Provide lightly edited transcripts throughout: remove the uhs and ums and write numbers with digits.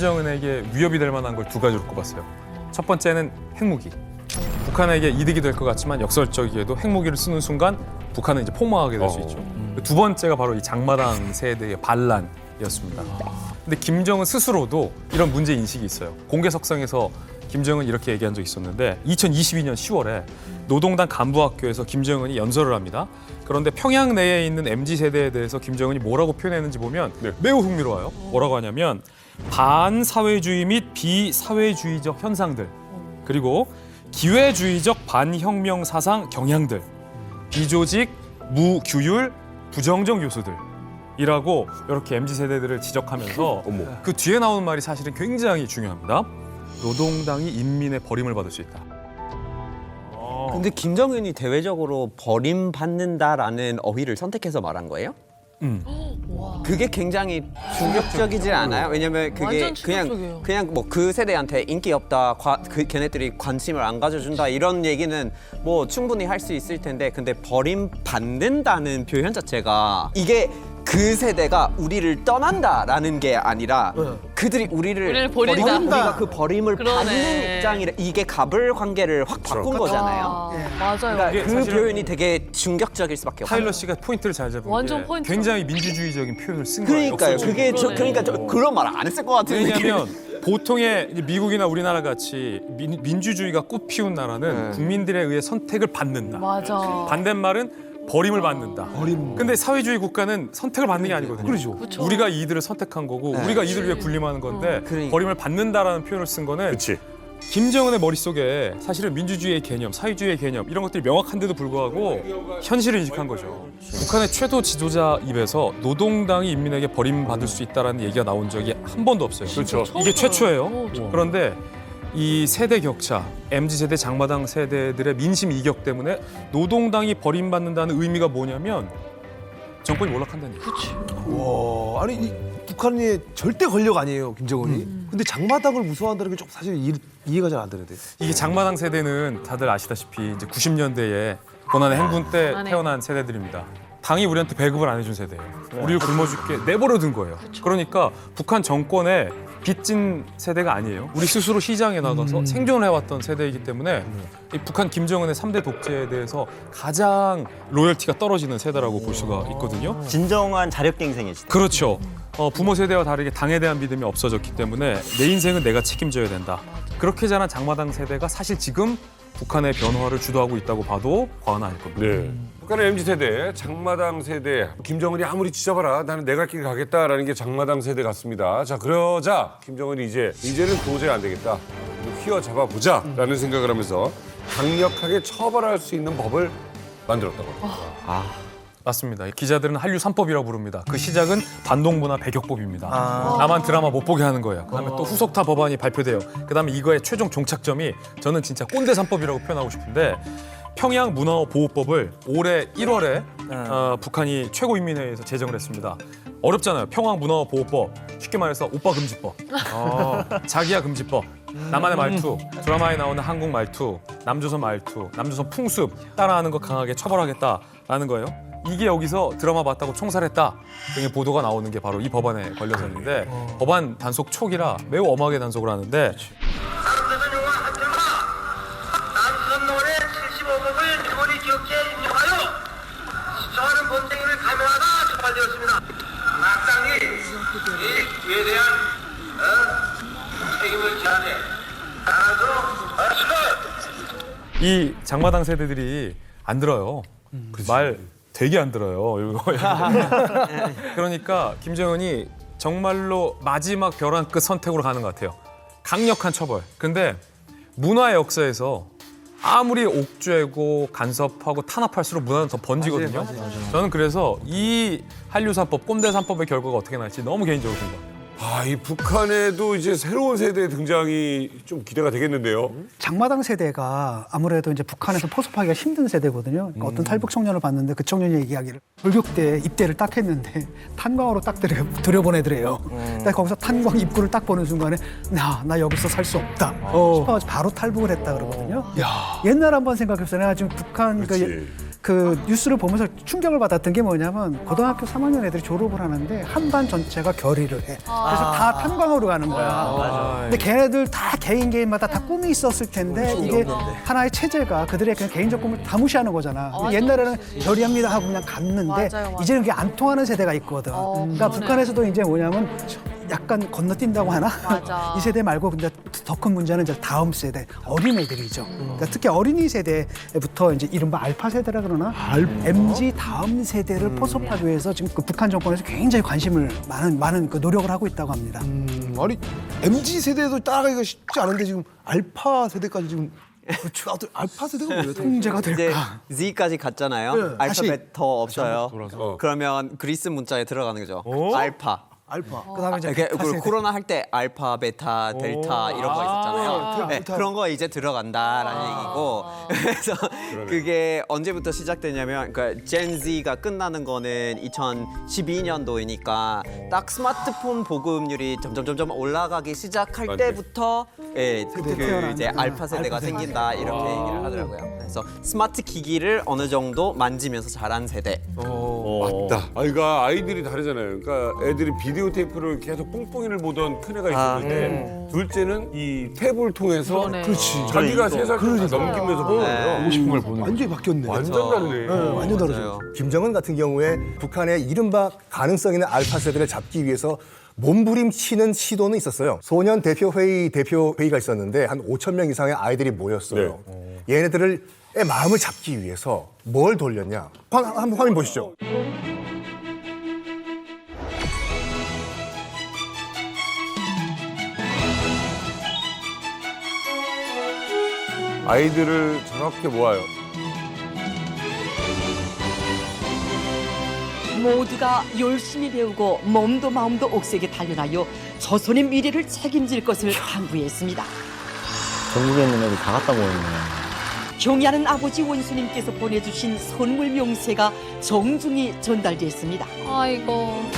김정은에게 위협이 될 만한 걸 두 가지로 꼽았어요. 첫 번째는 핵무기. 북한에게 이득이 될 것 같지만 역설적이게도 핵무기를 쓰는 순간 북한은 이제 폭망하게 될 수 있죠. 두 번째가 바로 이 장마당 세대의 반란이었습니다. 근데 김정은 스스로도 이런 문제 인식이 있어요. 공개석상에서 김정은 이렇게 얘기한 적이 있었는데 2022년 10월에 노동당 간부학교에서 김정은이 연설을 합니다. 그런데 평양 내에 있는 MZ세대에 대해서 김정은이 뭐라고 표현했는지 보면 매우 흥미로워요. 뭐라고 하냐면 반사회주의 및 비사회주의적 현상들, 그리고 기회주의적 반혁명 사상 경향들, 비조직, 무규율, 부정적 요소들이라고 이렇게 MZ세대들을 지적하면서 그 뒤에 나오는 말이 사실은 굉장히 중요합니다. 노동당이 인민의 버림을 받을 수 있다. 근데 김정은이 대외적으로 버림받는다라는 어휘를 선택해서 말한 거예요? 그게 굉장히 충격적이지 않아요? 왜냐면 그게 완전 충격적이에요. 그냥 뭐 그 세대한테 인기 없다, 걔네들이 관심을 안 가져준다 이런 얘기는 뭐 충분히 할 수 있을 텐데, 근데 버림받는다는 표현 자체가 이게 그 세대가 우리를 떠난다라는 게 아니라 그들이 우리를 버린다. 우리가 그 버림을 그러네. 받는 입장이라, 이게 갑을 관계를 확 바꾼 거잖아요. 맞아요. 그러니까 이게 그 사실은 표현이 되게 충격적일 수밖에 없어요. 타일러 씨가 포인트를 잘 잡은 완전 게 포인트다. 굉장히 민주주의적인 표현을 쓴 거예요. 그러니까요. 역설적으로. 그게 그러니까 그런 말 안 했을 것 같은 느낌. 왜냐하면 보통의 이제 미국이나 우리나라 같이 민주주의가 꽃피운 나라는 국민들에 의해 선택을 받는다. 맞아. 반대말은 버림을 받는다. 근데 사회주의 국가는 선택을 받는 게 아니거든요. 그렇죠. 우리가 이들을 선택한 거고 우리가 이들을 위해 군림하는 건데 그러니까. 버림을 받는다라는 표현을 쓴 거는 그렇지. 김정은의 머릿속에 사실은 민주주의의 개념, 사회주의의 개념 이런 것들이 명확한데도 불구하고 현실을 인식한 거죠. 북한의 최고 지도자 입에서 노동당이 인민에게 버림받을 수 있다는 얘기가 나온 적이 한 번도 없어요. 그렇죠. 이게 최초예요. 처음. 그런데 이 세대 격차, MZ세대, 장마당 세대들의 민심 이격 때문에 노동당이 버림받는다는 의미가 뭐냐면 정권이 몰락한다는 얘기죠. 와, 아니 북한이 절대 권력 아니에요, 김정은이. 근데 장마당을 무서워한다는 게 좀 사실 이해가 잘 안 되는데. 이게 장마당 세대는 다들 아시다시피 이제 90년대에 고난의 행군 때 네. 태어난 세대들입니다. 당이 우리한테 배급을 안 해준 세대예요. 우리를 굶어 죽게 내버려 둔 거예요. 그러니까 북한 정권에 빚진 세대가 아니에요. 우리 스스로 시장에 나가서 생존을 해왔던 세대이기 때문에 이 북한 김정은의 3대 독재에 대해서 가장 로열티가 떨어지는 세대라고 볼 수가 있거든요. 진정한 자력갱생이시다. 그렇죠. 부모 세대와 다르게 당에 대한 믿음이 없어졌기 때문에 내 인생은 내가 책임져야 된다. 그렇게 자란 장마당 세대가 사실 지금 북한의 변화를 주도하고 있다고 봐도 과언 아닐 겁니다. 네. 북한의 MZ세대, 장마당 세대. 김정은이 아무리 지져봐라 나는 내가 길 가겠다라는 게 장마당 세대 같습니다. 자, 그러자 김정은이 이제는 도저히 안 되겠다. 휘어잡아보자라는 생각을 하면서 강력하게 처벌할 수 있는 법을 만들었다고 합니다. 맞습니다. 기자들은 한류 3법이라고 부릅니다. 그 시작은 반동문화 배격법입니다. 나만 드라마 못 보게 하는 거예요. 그다음에 또 후속타 법안이 발표돼요. 그다음에 이거의 최종 종착점이 저는 진짜 꼰대 3법이라고 표현하고 싶은데 평양 문화보호법을 올해 1월에 북한이 최고인민회의에서 제정을 했습니다. 어렵잖아요. 평양 문화보호법. 쉽게 말해서 오빠 금지법. 자기야 금지법. 나만의 말투, 드라마에 나오는 한국 말투, 남조선 말투, 남조선 풍습 따라하는 거 강하게 처벌하겠다라는 거예요. 이게 여기서 드라마 봤다고 총살했다 등의 보도가 나오는 게 바로 이 법안에 걸려서인데 법안 단속 초기라 매우 엄하게 단속을 하는데 남조선 영화 한편마 남조선 노래 75곡을 메모리 기억지에 입력하여 시청하는 범죄를 감행하다 적발되었습니다. 마땅히 이 기회에 대한 책임을 지하되 따라서 이 장마당 세대들이 안 들어요. 말 되게 안 들어요. 그러니까 김정은이 정말로 마지막 벼랑 끝 선택으로 가는 것 같아요. 강력한 처벌. 근데 문화의 역사에서 아무리 옥죄고 간섭하고 탄압할수록 문화는 더 번지거든요. 저는 그래서 이 한류 3법, 꼰대 3법의 결과가 어떻게 날지 너무 개인적으로 궁금합니다. 아, 이 북한에도 이제 새로운 세대의 등장이 좀 기대가 되겠는데요. 장마당 세대가 아무래도 이제 북한에서 포섭하기가 힘든 세대거든요. 그러니까 어떤 탈북 청년을 봤는데 그 청년이 얘기하기를 돌격대 입대를 딱 했는데 탄광으로 딱 들여보내더래요. 근데 거기서 탄광 입구를 딱 보는 순간에 나 여기서 살 수 없다 싶어가지고 바로 탈북을 했다 그러거든요. 옛날 한번 생각해보세요. 내가 지금 북한 그렇지. 그 뉴스를 보면서 충격을 받았던 게 뭐냐면 고등학교 3학년 애들이 졸업을 하는데 한 반 전체가 결의를 해. 그래서 다 탄광으로 가는 거야. 근데 걔네들 다 개인마다 다 꿈이 있었을 텐데 이게 하나의 체제가 그들의 그냥 개인적 꿈을 다 무시하는 거잖아. 옛날에는 결의합니다 하고 그냥 갔는데 맞아요. 이제는 그게 안 통하는 세대가 있거든. 그러니까 그러네. 북한에서도 이제 뭐냐면 약간 건너뛴다고 하나? 맞아. 이 세대 말고 근데 더 큰 문제는 이제 다음 세대 어린애들이죠. 그러니까 특히 어린이 세대부터 이제 이른바 알파 세대라 그러나 MZ 다음 세대를 포섭하기 위해서 지금 그 북한 정권에서 굉장히 관심을 많은 그 노력을 하고 있다고 합니다. 아니 MZ 세대도 따라가기가 쉽지 않은데 지금 알파 세대까지 지금 그렇죠. 알파 세대가 뭐예요? 통제가 이제 될까? Z까지 갔잖아요. 네. 알파벳 더 없어요. 돌아서. 그러면 그리스 문자에 들어가는 거죠. 알파. 알파. 그다음에 이제 이렇게 베타 세대. 코로나 할 때 알파, 베타, 델타 이런 거 있었잖아요. 네, 델타. 그런 거 이제 들어간다라는 얘기고 그래서 그게 언제부터 시작되냐면 그러니까 Gen Z가 끝나는 거는 2012년도이니까 딱 스마트폰 보급률이 점점 올라가기 시작할 맞네. 때부터 예, 그 태어난, 이제 알파 세대가 생긴다 이렇게 얘기를 하더라고요. 그래서 스마트 기기를 어느 정도 만지면서 자란 세대. 맞다. 아, 그러니까 아이들이 다르잖아요. 그러니까 애들이 비디오 테이프를 계속 뽕뽕이를 보던 큰 애가 있었는데 둘째는 이 탭을 통해서 그러네. 그렇지. 자기가 3살 넘기면서 보는 거예요. 보고 싶은 걸 보는 완전히 바뀌었네. 완전 다르네. 완전 다르죠. 맞아요. 김정은 같은 경우에 북한의 이른바 가능성 있는 알파 세대를 잡기 위해서 몸부림치는 시도는 있었어요. 소년 대표회의가 있었는데 한 5천 명 이상의 아이들이 모였어요. 얘네들의 마음을 잡기 위해서 뭘 돌렸냐? 한번 화면 보시죠. 아이들을 저렇게 모아요. 모두가 열심히 배우고 몸도 마음도 옥색에 단련하여 조선의 미래를 책임질 것을 강구했습니다. 전국에 있는 애들 다 갖다 모였네. 경의하는 아버지 원수님께서 보내주신 선물 명세가 정중히 전달됐습니다. 아이고.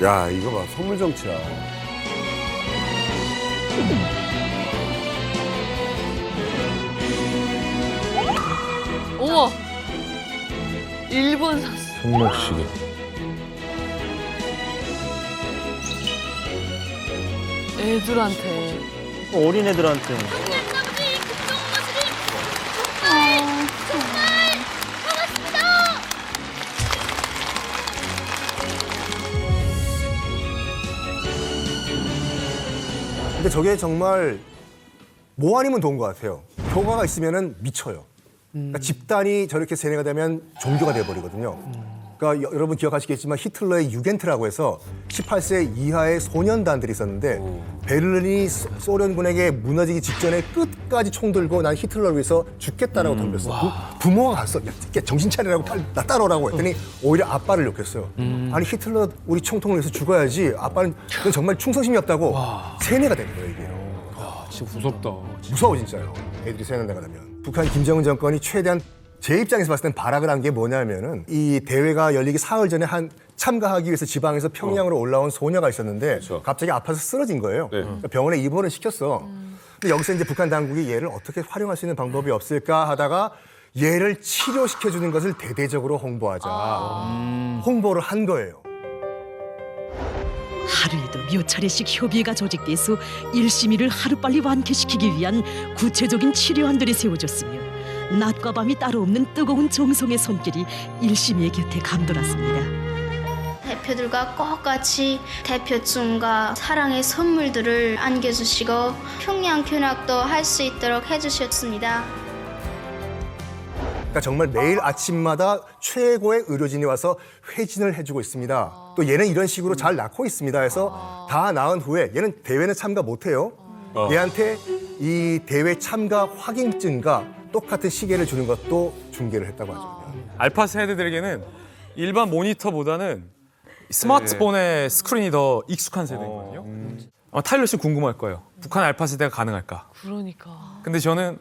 야, 이거 봐. 선물 정치야. 우와. 일본 샀어. 손목시계. 애들한테. 어린애들한테. 근데 저게 정말 뭐 아니면 좋은 것 같아요. 효과가 있으면 미쳐요. 그러니까 집단이 저렇게 세뇌가 되면 종교가 돼버리거든요. 그러니까 여러분 기억하시겠지만 히틀러의 유겐트라고 해서 18세 이하의 소년단들이 있었는데 베를린이 소련군에게 무너지기 직전에 끝까지 총 들고 난 히틀러를 위해서 죽겠다라고 덤볐어. 부모가 갔어. 야, 정신 차리라고 나 따라오라고 했더니 오히려 아빠를 욕했어요. 아니 히틀러 우리 총통을 위해서 죽어야지. 아빠는 그건 정말 충성심이 없다고 세뇌가 되는 거예요 이게. 진짜 무섭다. 무서워 진짜요. 애들이 세뇌가 되면. 북한 김정은 정권이 최대한 제 입장에서 봤을 땐 발악을 한 게 뭐냐면은 이 대회가 열리기 사흘 전에 참가하기 위해서 지방에서 평양으로 올라온 소녀가 있었는데 그렇죠. 갑자기 아파서 쓰러진 거예요. 네. 그러니까 병원에 입원을 시켰어. 근데 여기서 이제 북한 당국이 얘를 어떻게 활용할 수 있는 방법이 없을까 하다가 얘를 치료시켜주는 것을 대대적으로 홍보하자. 홍보를 한 거예요. 하루에도 몇 차례씩 협의회가 조직돼서 일심이를 하루빨리 완쾌시키기 위한 구체적인 치료안들이 세워졌으며 낮과 밤이 따로 없는 뜨거운 정성의 손길이 일심이의 곁에 감돌았습니다. 대표들과 꼭 같이 대표증과 사랑의 선물들을 안겨주시고 평양 견학도 할 수 있도록 해주셨습니다. 그러니까 정말 매일 아침마다 최고의 의료진이 와서 회진을 해주고 있습니다. 또 얘는 이런 식으로 잘 낳고 있습니다. 해서 다 낳은 후에 얘는 대회는 참가 못해요. 얘한테 이 대회 참가 확인증과 똑같은 시계를 주는 것도 중계를 했다고 하죠. 알파 세대들에게는 일반 모니터보다는 스마트폰의 스크린이 더 익숙한 세대거든요. 아마 타일러 씨 궁금할 거예요. 북한 알파 세대가 가능할까? 그러니까. 근데 저는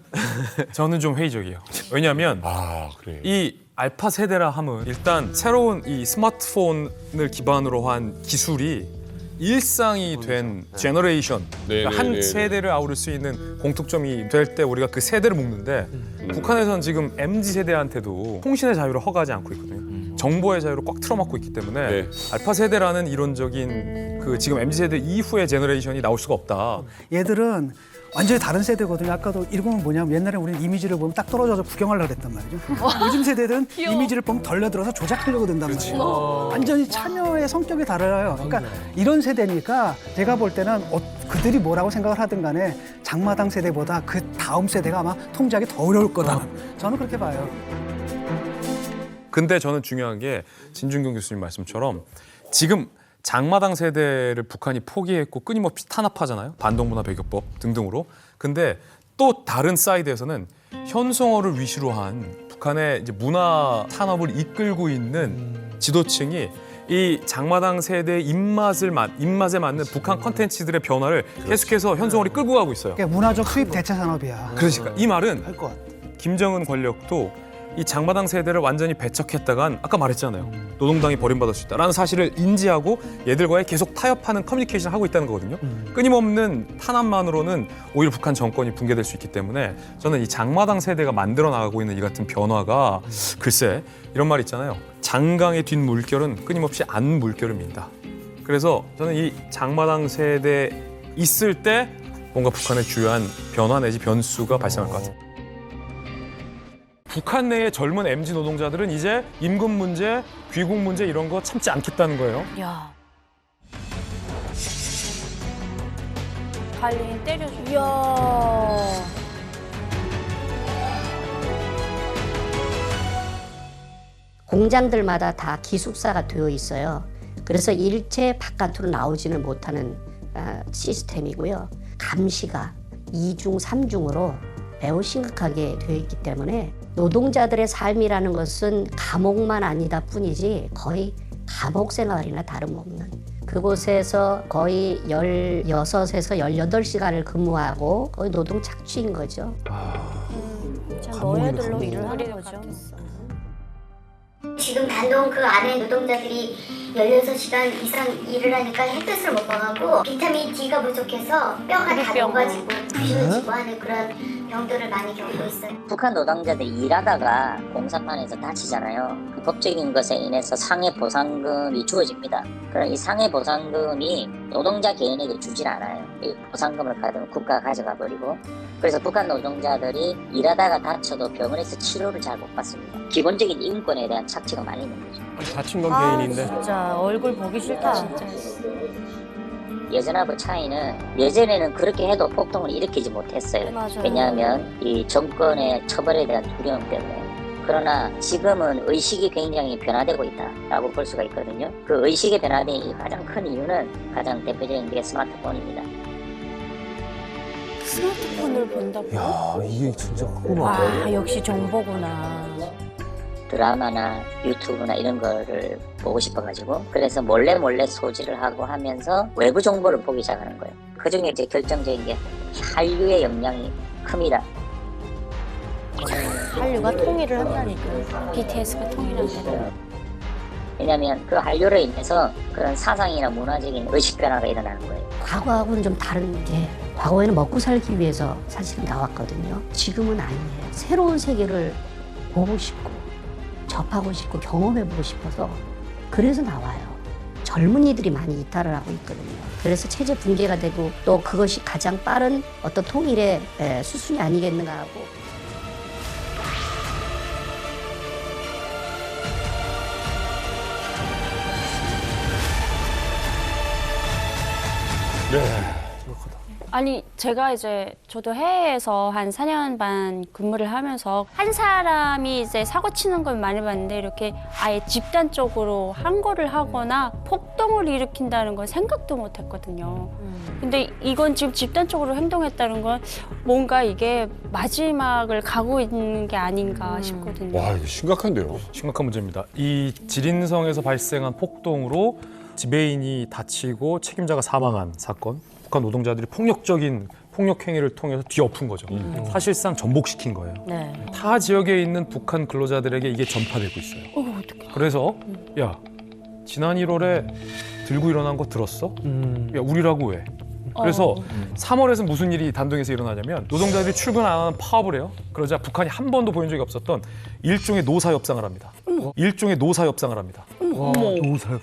좀 회의적이에요. 왜냐하면 아, 그래. 이 알파 세대라 함은 일단 새로운 이 스마트폰을 기반으로 한 기술이 일상이 된 제너레이션, 그러니까 한 네네네. 세대를 아우를 수 있는 공통점이 될 때 우리가 그 세대를 묶는데 북한에서는 지금 MZ 세대한테도 통신의 자유를 허가하지 않고 있거든요. 정보의 자유를 꽉 틀어막고 있기 때문에 네. 알파 세대라는 이론적인 그 지금 MZ 세대 이후의 제너레이션이 나올 수가 없다. 얘들은 완전히 다른 세대거든요. 아까도 읽으면 뭐냐면 옛날에 우리는 이미지를 보면 딱 떨어져서 구경하려고 그랬단 말이죠. 요즘 세대들은 이미지를 보면 덜려들어서 조작하려고 든단 말이에요. 완전히 참여의 성격이 달라요. 그러니까 이런 세대니까 제가 볼 때는 그들이 뭐라고 생각을 하든 간에 장마당 세대보다 그 다음 세대가 아마 통제하기 더 어려울 거다. 저는 그렇게 봐요. 근데 저는 중요한 게 진중경 교수님 말씀처럼 지금 장마당 세대를 북한이 포기했고 끊임없이 탄압하잖아요. 반동문화 배격법 등등으로. 근데 또 다른 사이드에서는 현송어를 위시로 한 북한의 이제 문화 산업을 이끌고 있는 지도층이 이 장마당 세대의 입맛에 맞는 북한 컨텐츠들의 변화를 계속해서 현송어를 끌고 가고 있어요. 그러니까 문화적 수입 대체 산업이야. 그러니까 이 말은 할 것 같아. 김정은 권력도 이 장마당 세대를 완전히 배척했다간 아까 말했잖아요. 노동당이 버림받을 수 있다라는 사실을 인지하고 얘들과의 계속 타협하는 커뮤니케이션을 하고 있다는 거거든요. 끊임없는 탄압만으로는 오히려 북한 정권이 붕괴될 수 있기 때문에 저는 이 장마당 세대가 만들어 나가고 있는 이 같은 변화가 글쎄 이런 말 있잖아요. 장강의 뒷물결은 끊임없이 안 물결을 민다. 그래서 저는 이 장마당 세대 있을 때 뭔가 북한의 주요한 변화 내지 변수가 발생할 것 같아요. 북한 내의 젊은 MZ 노동자들은 이제 임금 문제, 귀국 문제 이런 거 참지 않겠다는 거예요. 야. 갈린 때려줘. 이야. 공장들마다 다 기숙사가 되어 있어요. 그래서 일체 바깥으로 나오지는 못하는 시스템이고요. 감시가 2중, 3중으로 매우 심각하게 되어 있기 때문에 노동자들의 삶이라는 것은 감옥만 아니다 뿐이지 거의 감옥 생활이나 다름없는 그곳에서 거의 16에서 18시간을 근무하고 거의 노동 착취인 거죠. 참 너희들로 일을 하는 거죠. 지금 단독 그 안에 노동자들이 16시간 이상 일을 하니까 햇볕을 못 봐가고 비타민 D가 부족해서 뼈가 다 녹아지고 부실해지고 하는 그런 병들을 많이 겪고 있어요. 북한 노동자들이 일하다가 공사판에서 다치잖아요. 그 법적인 것에 인해서 상해 보상금이 주어집니다. 그럼 이 상해 보상금이 노동자 개인에게 주질 않아요. 이 보상금을 받으면 국가가 가져가 버리고 그래서 북한 노동자들이 일하다가 다쳐도 병원에서 치료를 잘 못 받습니다. 기본적인 인권에 대한 착취가 많이 있는 거죠. 다친 건 개인인데. 진짜 얼굴 보기 싫다. 진짜. 예전하고 차이는 예전에는 그렇게 해도 폭동을 일으키지 못했어요. 맞아요. 왜냐하면 이 정권의 처벌에 대한 두려움 때문에. 그러나 지금은 의식이 굉장히 변화되고 있다라고 볼 수가 있거든요. 그 의식의 변화된 가장 큰 이유는 가장 대표적인 게 스마트폰입니다. 스마트폰을 본다고? 야, 이게 진짜 크구나. 아, 역시 정보구나. 드라마나 유튜브나 이런 거를 보고 싶어가지고 그래서 몰래 소지를 하고 하면서 외부 정보를 보기 시작하는 거예요. 그중에 이제 결정적인 게 한류의 영향이 큽니다. 한류가 통일을 한다니까. BTS가 통일한다니까. 왜냐하면 그 한류로 인해서 그런 사상이나 문화적인 의식 변화가 일어나는 거예요. 과거하고는 좀 다른 게 과거에는 먹고 살기 위해서 사실은 나왔거든요. 지금은 아니에요. 새로운 세계를 보고 싶고 접하고 싶고 경험해보고 싶어서 그래서 나와요. 젊은이들이 많이 이탈을 하고 있거든요. 그래서 체제 붕괴가 되고 또 그것이 가장 빠른 어떤 통일의 수순이 아니겠는가 하고. 아니 제가 이제 저도 해외에서 한 4년 반 근무를 하면서 한 사람이 이제 사고 치는 걸 많이 봤는데 이렇게 아예 집단적으로 항거를 하거나 폭동을 일으킨다는 건 생각도 못 했거든요. 근데 이건 지금 집단적으로 행동했다는 건 뭔가 이게 마지막을 가고 있는 게 아닌가 싶거든요. 와, 이거 심각한데요. 심각한 문제입니다. 이 지린성에서 발생한 폭동으로 지배인이 다치고 책임자가 사망한 사건. 북한 노동자들이 폭력적인 폭력 행위를 통해서 뒤엎은 거죠. 사실상 전복시킨 거예요. 네. 타 지역에 있는 북한 근로자들에게 이게 전파되고 있어요. 어떡해. 그래서 야, 지난 1월에 들고 일어난 거 들었어? 야, 우리라고 왜? 그래서 3월에서 무슨 일이 단둥에서 일어나냐면 노동자들이 출근 안 하는 파업을 해요. 그러자 북한이 한 번도 보인 적이 없었던 일종의 노사 협상을 합니다. 일종의 노사 협상을 합니다.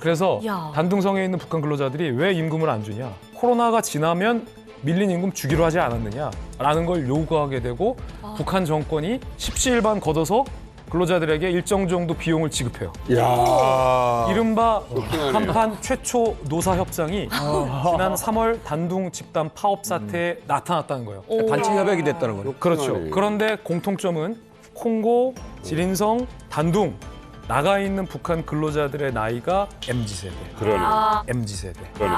그래서 야. 단둥성에 있는 북한 근로자들이 왜 임금을 안 주냐? 코로나가 지나면 밀린 임금 주기로 하지 않았느냐라는 걸 요구하게 되고 북한 정권이 십시일반 걷어서 근로자들에게 일정 정도 비용을 지급해요. 야. 이른바 그렇구나. 한판 최초 노사 협상이 지난 3월 단둥 집단 파업 사태에 나타났다는 거예요. 단체 협약이 됐다는 거예요. 그렇죠. 그러네. 그런데 공통점은 콩고, 지린성, 단둥 나가 있는 북한 근로자들의 나이가 MZ세대. 그러네. MZ세대. 그러네.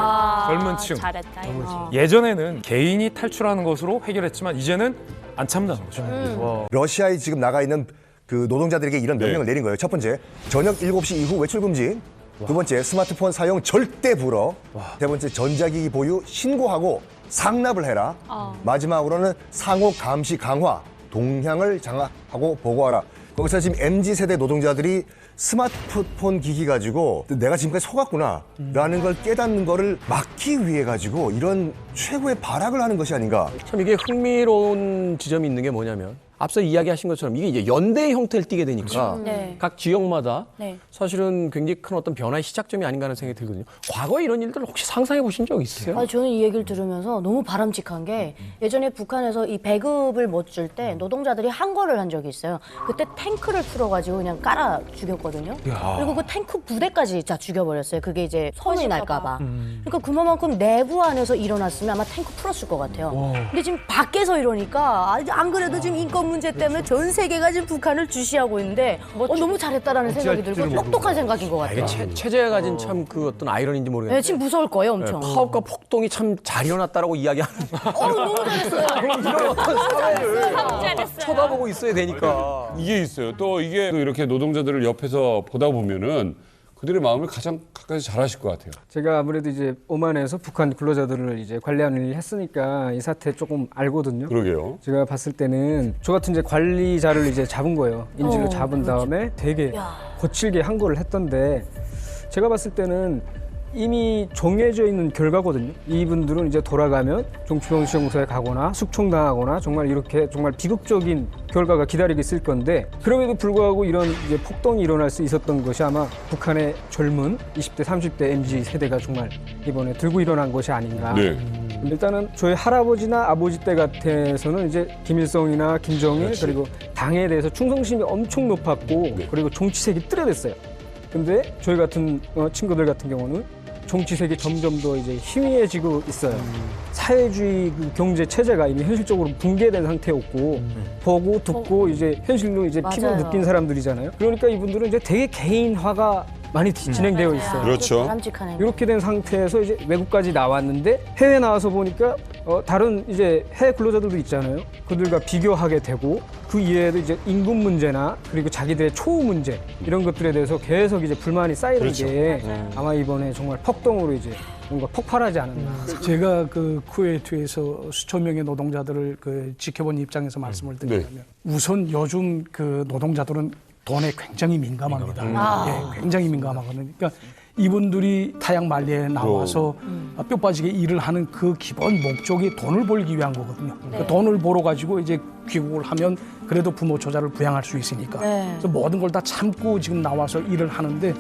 젊은 층. 잘했다. 이거. 예전에는 개인이 탈출하는 것으로 해결했지만 이제는 안 참는다는 거죠. 러시아에 지금 나가 있는 그 노동자들에게 이런 명령을 내린 거예요. 첫 번째, 저녁 7시 이후 외출 금지. 두 번째, 스마트폰 사용 절대 불어. 세 번째, 전자기기 보유 신고하고 상납을 해라. 마지막으로는 상호 감시 강화, 동향을 장악하고 보고하라. 거기서 지금 MZ세대 노동자들이 스마트폰 기기 가지고 내가 지금까지 속았구나 라는 걸 깨닫는 거를 막기 위해 가지고 이런 최고의 발악을 하는 것이 아닌가. 참 이게 흥미로운 지점이 있는 게 뭐냐면 앞서 이야기하신 것처럼 이게 이제 연대 형태를 띠게 되니까 네. 각 지역마다 네. 사실은 굉장히 큰 어떤 변화의 시작점이 아닌가 하는 생각이 들거든요. 과거에 이런 일들 혹시 상상해 보신 적 있으세요? 아, 저는 이 얘기를 들으면서 너무 바람직한 게 예전에 북한에서 이 배급을 못 줄 때 노동자들이 한 거를 한 적이 있어요. 그때 탱크를 풀어가지고 그냥 깔아 죽였거든요. 그리고 그 탱크 부대까지 다 죽여버렸어요. 그게 이제 소문이 날까봐. 그러니까 그만큼 내부 안에서 일어났으면 아마 탱크 풀었을 것 같아요. 근데 지금 밖에서 이러니까 안 그래도 지금 인권 문제 때문에 전 세계가 지금 북한을 주시하고 있는데 너무 잘했다라는 생각이 들고 똑똑한 생각인 것 같아요. 이게 체제가 가진 참 그 어떤 아이러니인지 모르겠는데 네, 지금 무서울 거예요, 엄청. 파업과 폭동이 참 잘 일어났다라고 이야기하는 너무 잘했어요. 이런 어떤 사회를 쳐다보고 있어야 되니까. 이게 있어요. 또 이게 또 이렇게 노동자들을 옆에서 보다 보면은 그들의 마음을 가장 가까이 잘 아실 것 같아요. 제가 아무래도 이제 오만에서 북한 근로자들을 이제 관리하는 일을 했으니까 이 사태 조금 알거든요. 그러게요. 제가 봤을 때는 저 같은 이제 관리자를 이제 잡은 거예요. 인질로 잡은 다음에 되게 거칠게 항고를 했던데 제가 봤을 때는 이미 정해져 있는 결과거든요. 이분들은 이제 돌아가면 종추병시험소에 가거나 숙청당하거나 정말 이렇게 정말 비극적인 결과가 기다리고 있을 건데 그럼에도 불구하고 이런 이제 폭동이 일어날 수 있었던 것이 아마 북한의 젊은 20대, 30대 MZ 세대가 정말 이번에 들고 일어난 것이 아닌가. 네. 일단은 저희 할아버지나 아버지 때 같아서는 이제 김일성이나 김정일 그리고 당에 대해서 충성심이 엄청 높았고 그리고 정치색이 뚜렷했어요. 근데 저희 같은 친구들 같은 경우는 정치색이 점점 더 이제 희미해지고 있어요. 사회주의 그 경제 체제가 이미 현실적으로 붕괴된 상태였고 보고 듣고 이제 현실로 이제 피부로 맞아요. 느낀 사람들이잖아요. 그러니까 이분들은 이제 되게 개인화가 많이 진행되어 있어요. 그렇죠. 바람직하네. 이렇게 된 상태에서 이제 외국까지 나왔는데 해외 나와서 보니까 다른 이제 해외 근로자들도 있잖아요. 그들과 비교하게 되고 그 이외에도 이제 임금 문제나 그리고 자기들의 초우 문제 이런 것들에 대해서 계속 이제 불만이 쌓이는 게 아마 이번에 정말 폭동으로 이제 뭔가 폭발하지 않았나. 제가 그 쿠웨이트에서 수천 명의 노동자들을 그 지켜본 입장에서 말씀을 드리자면 우선 요즘 그 노동자들은 돈에 굉장히 민감합니다. 예, 굉장히 민감하거든요. 그러니까 이분들이 타양 만리에 나와서 뼈 빠지게 일을 하는 그 기본 목적이 돈을 벌기 위한 거거든요. 그 돈을 벌어 가지고 이제 귀국을 하면 그래도 부모 조자를 부양할 수 있으니까. 그래서 모든 걸 다 참고 지금 나와서 일을 하는데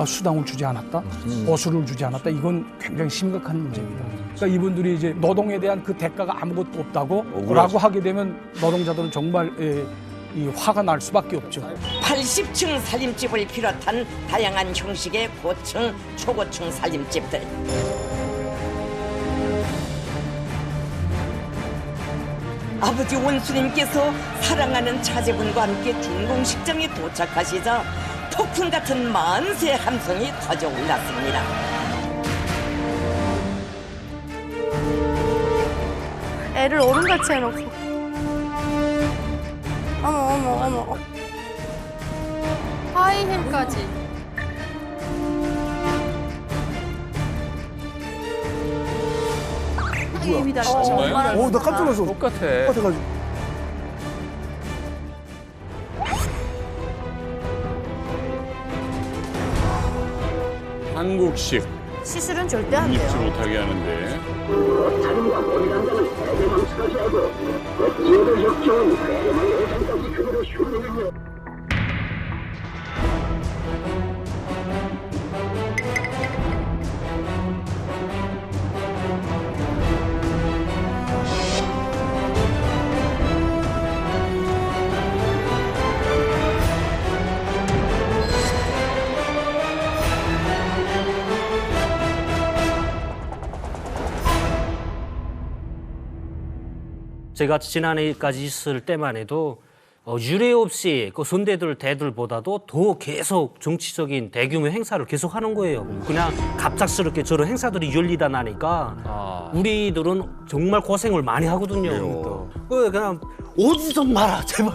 수당을 주지 않았다, 보수를 주지 않았다. 이건 굉장히 심각한 문제입니다. 그러니까 이분들이 이제 노동에 대한 그 대가가 아무것도 없다고 라고 하게 되면 노동자들은 정말 이 화가 날 수밖에 없죠. 80층 살림집을 비롯한 다양한 형식의 고층, 초고층 살림집들. 아버지 원수님께서 사랑하는 자제분과 함께 준공식장에 도착하시자 폭풍 같은 만세 함성이 터져 올랐습니다. 애를 어른같이 해놓고. 어머. 하이힐까지. 힘이다. 정말요? 나 깜짝 놀랐어. 똑같아. 똑같아가지고. 한국식 시술은 절대 안 돼요. 입지 못하게 하는데. 자신과 모의단장은 대대방출하지 하고 지역을 역겨운 대대방의 예산까지 그대로 흉내내며 제가 지난해까지 있을 때만 해도 유례 없이 그 선대들보다도 더 계속 정치적인 대규모 행사를 계속 하는 거예요. 그냥 갑작스럽게 저런 행사들이 열리다 나니까 우리들은 정말 고생을 많이 하거든요. 그냥 오지 좀 마라 제발.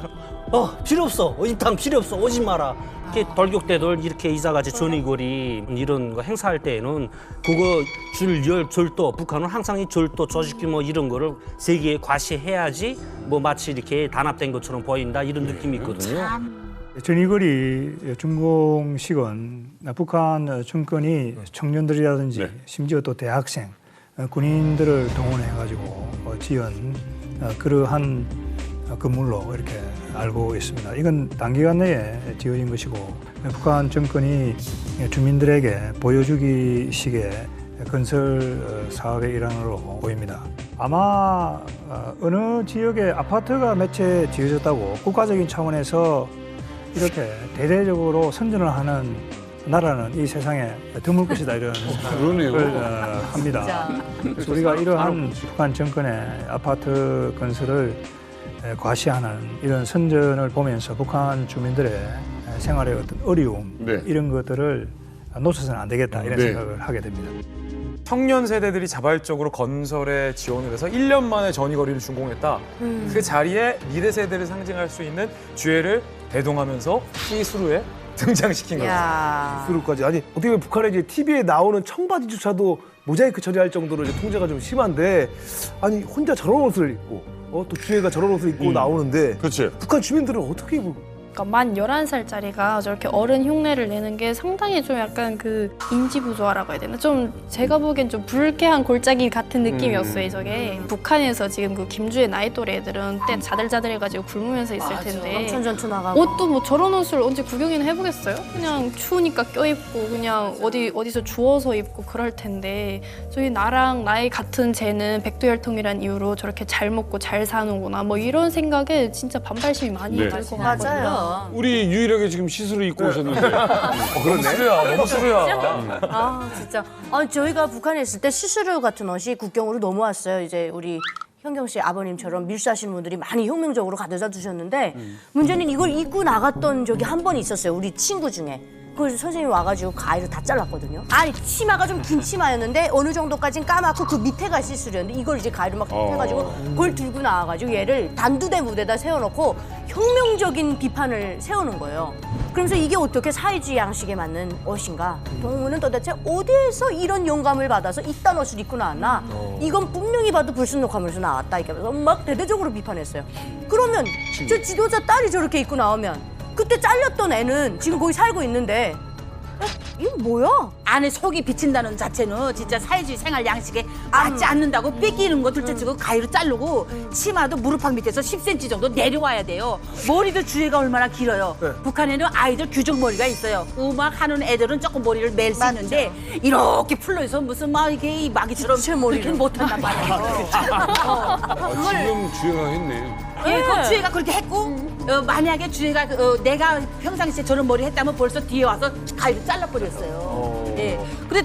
필요 없어. 인탕 필요 없어. 오지 마라. 이렇게 돌격대들 이렇게 이사같이 전위거리 이런 거 행사할 때에는 그거 절도 북한은 항상 이 절도 조직 규모 이런 거를 세계에 과시해야지 뭐 마치 이렇게 단합된 것처럼 보인다 이런 느낌이 있거든요. 전위거리 준공식은 북한 정권이 청년들이라든지 심지어 또 대학생, 군인들을 동원해가지고 지은 그러한 건물로 이렇게 알고 있습니다. 이건 단기간 내에 지어진 것이고 북한 정권이 주민들에게 보여주기식의 건설 사업의 일환으로 보입니다. 아마 어느 지역에 아파트가 몇 채 지어졌다고 국가적인 차원에서 이렇게 대대적으로 선전을 하는 나라는 이 세상에 드물 것이다 이런 생각을 합니다. 그래서 우리가 이러한 북한 정권의 아파트 건설을 과시하는 이런 선전을 보면서 북한 주민들의 생활의 어떤 어려움 이런 것들을 놓쳐서는 안 되겠다 이런 생각을 하게 됩니다. 청년 세대들이 자발적으로 건설에 지원을 해서 1년 만에 전위거리를 준공했다. 그 자리에 미래 세대를 상징할 수 있는 주애를 대동하면서 시수루에 등장시킨 거죠. 시수루까지. 아니 어떻게 보면 북한의 이제 TV에 나오는 청바지조차도 모자이크 처리할 정도로 이제 통제가 좀 심한데 아니 혼자 저런 옷을 입고 또 주애가 저런 옷을 입고 나오는데 북한 주민들은 어떻게 입을까? 그러니까 만 11살짜리가 저렇게 어른 흉내를 내는 게 상당히 좀 약간 그 인지부조화라고 해야 되나? 좀 제가 보기엔 좀 불쾌한 골짜기 같은 느낌이었어요, 저게. 북한에서 지금 그 김주의 나이 또래 애들은 때 자들자들해가지고 굶으면서 있을 텐데. 농촌 전투 나가고. 옷도 뭐 저런 옷을 언제 구경이나 해보겠어요? 그냥 추우니까 껴입고 그냥 어디서 주워서 입고 그럴 텐데 저희 나랑 나이 같은 쟤는 백두혈통이란 이유로 저렇게 잘 먹고 잘 사는구나 뭐 이런 생각에 진짜 반발심이 많이 들 것 같거든요. 맞아요. 우리 유일하게 지금 시술을 입고 오셨는데. 너무 수루야, 너무 수루야. 진짜. 저희가 북한에 있을 때 시스루 같은 옷이 국경으로 넘어왔어요. 이제 우리 현경 씨 아버님처럼 밀수하시는 분들이 많이 혁명적으로 가져다 주셨는데 문제는 이걸 입고 나갔던 적이 한 번 있었어요. 우리 친구 중에. 그걸 선생님이 와가지고 가위로 다 잘랐거든요. 아니 치마가 좀 긴 치마였는데 어느 정도까지는 까맣고 그 밑에가 시스루였는데 이걸 이제 가위로 막 해가지고 그걸 들고 나와가지고 얘를 단두대 무대에다 세워놓고 혁명적인 비판을 세우는 거예요. 그러면서 이게 어떻게 사회주의 양식에 맞는 옷인가? 동무는 도대체 어디에서 이런 영감을 받아서 이딴 옷을 입고 나왔나? 이건 분명히 봐도 불순록하면서 나왔다. 이렇게 해서 막 대대적으로 비판했어요. 그러면 저 지도자 딸이 저렇게 입고 나오면 그때 잘렸던 애는 지금 거기 살고 있는데 이거 뭐야? 안에 속이 비친다는 자체는 진짜 사회주의 생활 양식에 맞지 않는다고 뺏기는 거 둘째치고 가위로 자르고 치마도 무릎팍 밑에서 10cm 정도 내려와야 돼요. 머리도 주애가 얼마나 길어요. 북한에는 아이들 규정 머리가 있어요. 음악 하는 애들은 조금 머리를 멜 수 있는데 이렇게 풀러서 무슨 막 이게 마귀처럼 그렇게 못한단 말이에요. 지금 주애가 했네. 예, 그 주애가 그렇게 했고 만약에 주애가 내가 평상시에 저런 머리 했다면 벌써 뒤에 와서 가위로 잘라버렸어요. 예. 근데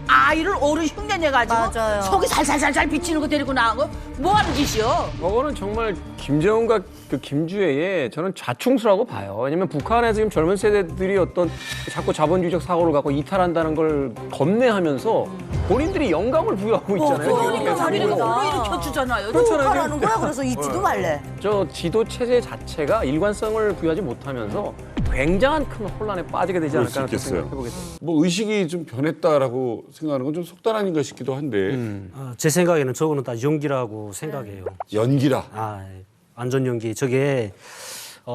아이를 어른 흉내내가지고 속이 살살살살 비치는 거 데리고 나온 거 뭐 하는 짓이요? 그거는 정말 김정은과 그 김주애의 저는 좌충수라고 봐요. 왜냐면 북한의 지금 젊은 세대들이 어떤 자꾸 자본주의적 사고를 갖고 이탈한다는 걸 겁내하면서 본인들이 영감을 부여하고 있잖아요. 그러니까 자기가 일으켜 주잖아요. 하라는 거야. 그래서 잊지도 말래. 저 지도 체제 자체가 일관성을 부여하지 못하면서 굉장한 큰 혼란에 빠지게 되지 않을까 하는 생각을 해보겠습니다. 뭐 의식이 좀 변했다라고 생각하는 건 좀 속단 아닌가 싶기도 한데. 제 생각에는 저거는 다 연기라고 생각해요. 연기라? 완전 연기. 저게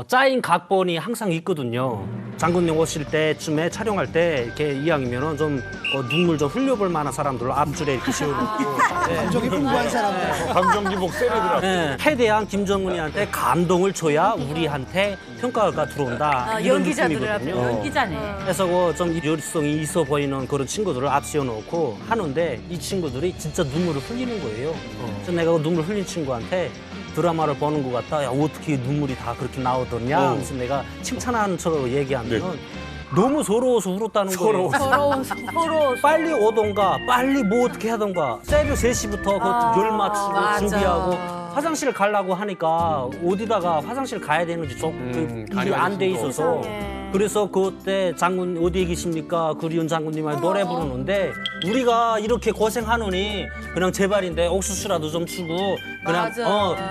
짜인 각본이 항상 있거든요. 장군님 오실 때쯤에 촬영할 때 이렇게 이왕이면은 좀 눈물 좀 흘려볼 만한 사람들을 앞줄에 이렇게 세워놓고 감정이 풍부한 사람들. 감정 기복 세레더라고. 네, 패대한 김정은이한테 감동을 줘야 우리한테 평가가 들어온다. 이런 연기자들을 앞에 느낌이거든요. 연기자네. 그래서 좀 열성이 있어 보이는 그런 친구들을 앞세워놓고 하는데 이 친구들이 진짜 눈물을 흘리는 거예요. 그래서 내가 그 눈물 흘린 친구한테 드라마를 보는 것 같다. 야, 어떻게 눈물이 다 그렇게 나오더냐. 그래서 내가 칭찬하는 척으로 얘기하면 너무 서러워서 울었다는 거예요. 서러워서. 빨리 오던가 빨리 뭐 어떻게 하던가 새벽 3시부터 그 열 맞추고 맞아. 준비하고 화장실 가려고 하니까 어디다가 화장실 가야 되는지 이게 안 돼 있어서 그래서 그때 장군 어디에 계십니까? 그리운 장군님한테 노래 부르는데 우리가 이렇게 고생하느니 그냥 제발인데 옥수수라도 좀 주고 그냥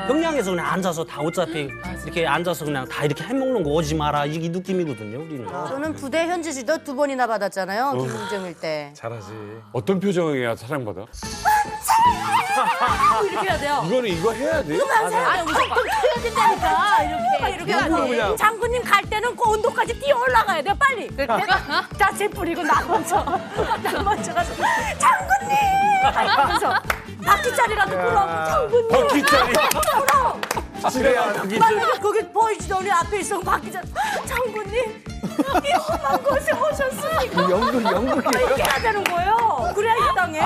평양에서 그냥 앉아서 다 어차피 이렇게 앉아서 그냥 다 이렇게 해먹는 거 오지 마라 이 느낌이거든요 우리는. 저는 부대 현지지도 2번이나 받았잖아요. 김웅정일 때. 잘하지. 어떤 표정이야 사랑받아? 이렇게 해야 돼요. 이거는 이거 해야 돼. 아니, 무조건 해야 된다니까. 이렇게 해야 돼. 장군님 갈 때는 그 온도까지 뛰어 올라가야 돼요. 빨리. 그렇게 자체 뿌리고 나 먼저 가서 장군님! 하면서 바퀴짜리라도 불어. 장군님! 바퀴짜리. 불어. 지뢰야 바퀴짜리. 거기 보이지도 않는 앞에 있어 바퀴짜리. 장군님! 이 험한 곳에 오셨으니까 연극이에요? 이렇게 해야 되는 거예요. 그래야 이 땅에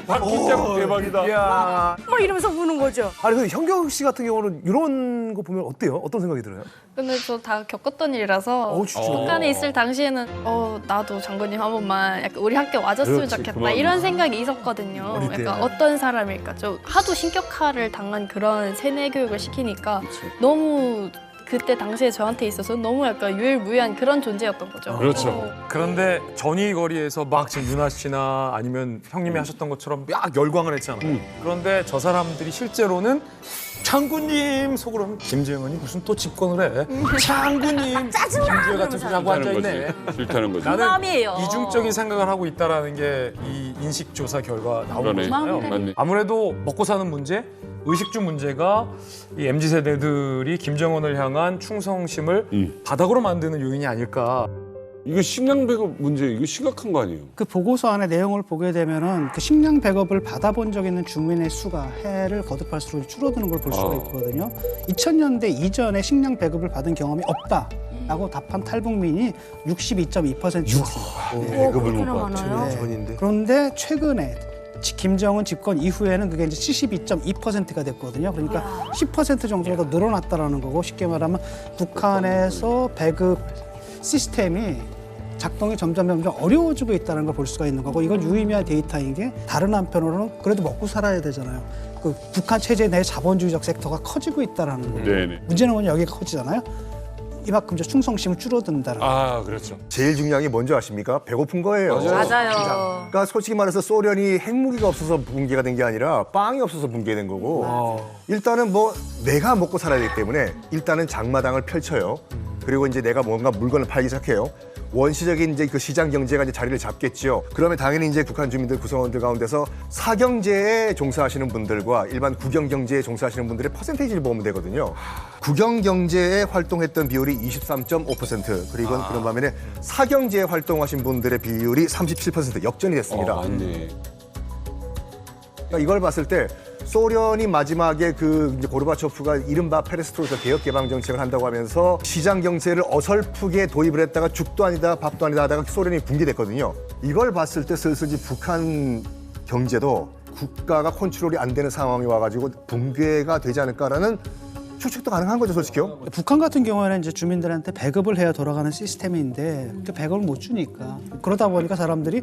바퀴짜리 대박이다. 이야. 뭐 이러면서 우는 거죠. 아니 근데 현경 씨 같은 경우는 이런 거 보면 어때요? 어떤 생각이 들어요? 근데 저 다 겪었던 일이라서 진짜? 북한에 있을 당시에는 나도 장군님 한 번만 약간 우리 함께 와줬으면 그렇지, 좋겠다 그만. 이런 생각이 있었거든요. 어릴 때. 약간 어떤 사람일까 좀 하도 신격화를 당한 그런 세뇌 교육을 시키니까 너무 그때 당시에 저한테 있어서 너무 약간 유일무이한 그런 존재였던 거죠. 그렇죠. 그런데 전위 거리에서 막 지금 윤아 씨나 아니면 형님이 하셨던 것처럼 막 열광을 했잖아요. 그런데 저 사람들이 실제로는 장군님 속으로는 김정은이 무슨 또 집권을 해. 장군님 김주혜 같은 소리 하고 앉아있네. 싫다는 거지. 나는 마음이에요. 이중적인 생각을 하고 있다는 게 이 인식조사 결과 나온 그러네. 거잖아요. 맞네. 아무래도 먹고 사는 문제, 의식주 문제가 이 MZ 세대들이 김정은을 향한 충성심을 바닥으로 만드는 요인이 아닐까. 이거 식량 배급 문제 이거 심각한 거 아니에요? 그 보고서 안에 내용을 보게 되면은 그 식량 배급을 받아본 적 있는 주민의 수가 해를 거듭할수록 줄어드는 걸 볼 수가 있거든요. 2000년대 이전에 식량 배급을 받은 경험이 없다라고 답한 탈북민이 62.2%였습니다. 배급을 그렇게나 못 받죠. 많아요? 전인데. 그런데 최근에 김정은 집권 이후에는 그게 이제 72.2%가 됐거든요. 그러니까 10% 정도가 더 늘어났다라는 거고 쉽게 말하면 북한에서 배급 시스템이 작동이 점점 어려워지고 있다는 걸 볼 수가 있는 거고 이건 유의미한 데이터인 게 다른 한편으로는 그래도 먹고 살아야 되잖아요. 그 북한 체제 내 자본주의적 섹터가 커지고 있다라는 거예요. 네네. 문제는 뭐냐 여기가 커지잖아요. 이만큼 이제 충성심을 줄어든다는 거예요. 아 그렇죠. 제일 중요한 게 뭔지 아십니까? 배고픈 거예요. 맞아요. 그러니까 솔직히 말해서 소련이 핵무기가 없어서 붕괴가 된 게 아니라 빵이 없어서 붕괴된 거고 일단은 뭐 내가 먹고 살아야 되기 때문에 일단은 장마당을 펼쳐요. 그리고 이제 내가 뭔가 물건을 팔기 시작해요. 원시적인 이제 그 시장 경제가 이제 자리를 잡겠죠. 그러면 당연히 이제 북한 주민들 구성원들 가운데서 사경제에 종사하시는 분들과 일반 국영 경제에 종사하시는 분들의 퍼센테이지를 보면 되거든요. 국영 경제에 활동했던 비율이 23.5% 그리고 그런 반면에 사경제에 활동하신 분들의 비율이 37% 역전이 됐습니다. 맞네. 그러니까 이걸 봤을 때 소련이 마지막에 그 이제 고르바초프가 이른바 페레스트로이카 개혁 개방 정책을 한다고 하면서 시장 경제를 어설프게 도입을 했다가 죽도 아니다 밥도 아니다 하다가 소련이 붕괴됐거든요. 이걸 봤을 때 슬슬 이제 북한 경제도 국가가 컨트롤이 안 되는 상황이 와가지고 붕괴가 되지 않을까라는 추측도 가능한 거죠, 솔직히요. 북한 같은 경우에는 이제 주민들한테 배급을 해야 돌아가는 시스템인데 그 배급을 못 주니까 그러다 보니까 사람들이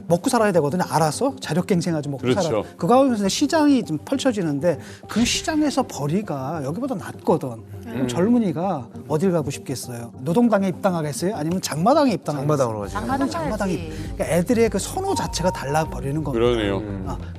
먹고 살아야 되거든요. 알아서 자력갱생하지 먹고 그렇죠. 살아. 그 가운데서 시장이 좀 펼쳐지는데 그 시장에서 벌이가 여기보다 낮거든. 그럼 젊은이가 어딜 가고 싶겠어요? 노동당에 입당하겠어요? 아니면 장마당에 입당하겠어요? 장마당으로 가지. 장마당이. 그러니까 애들의 그 선호 자체가 달라 버리는 겁니다. 그러네요.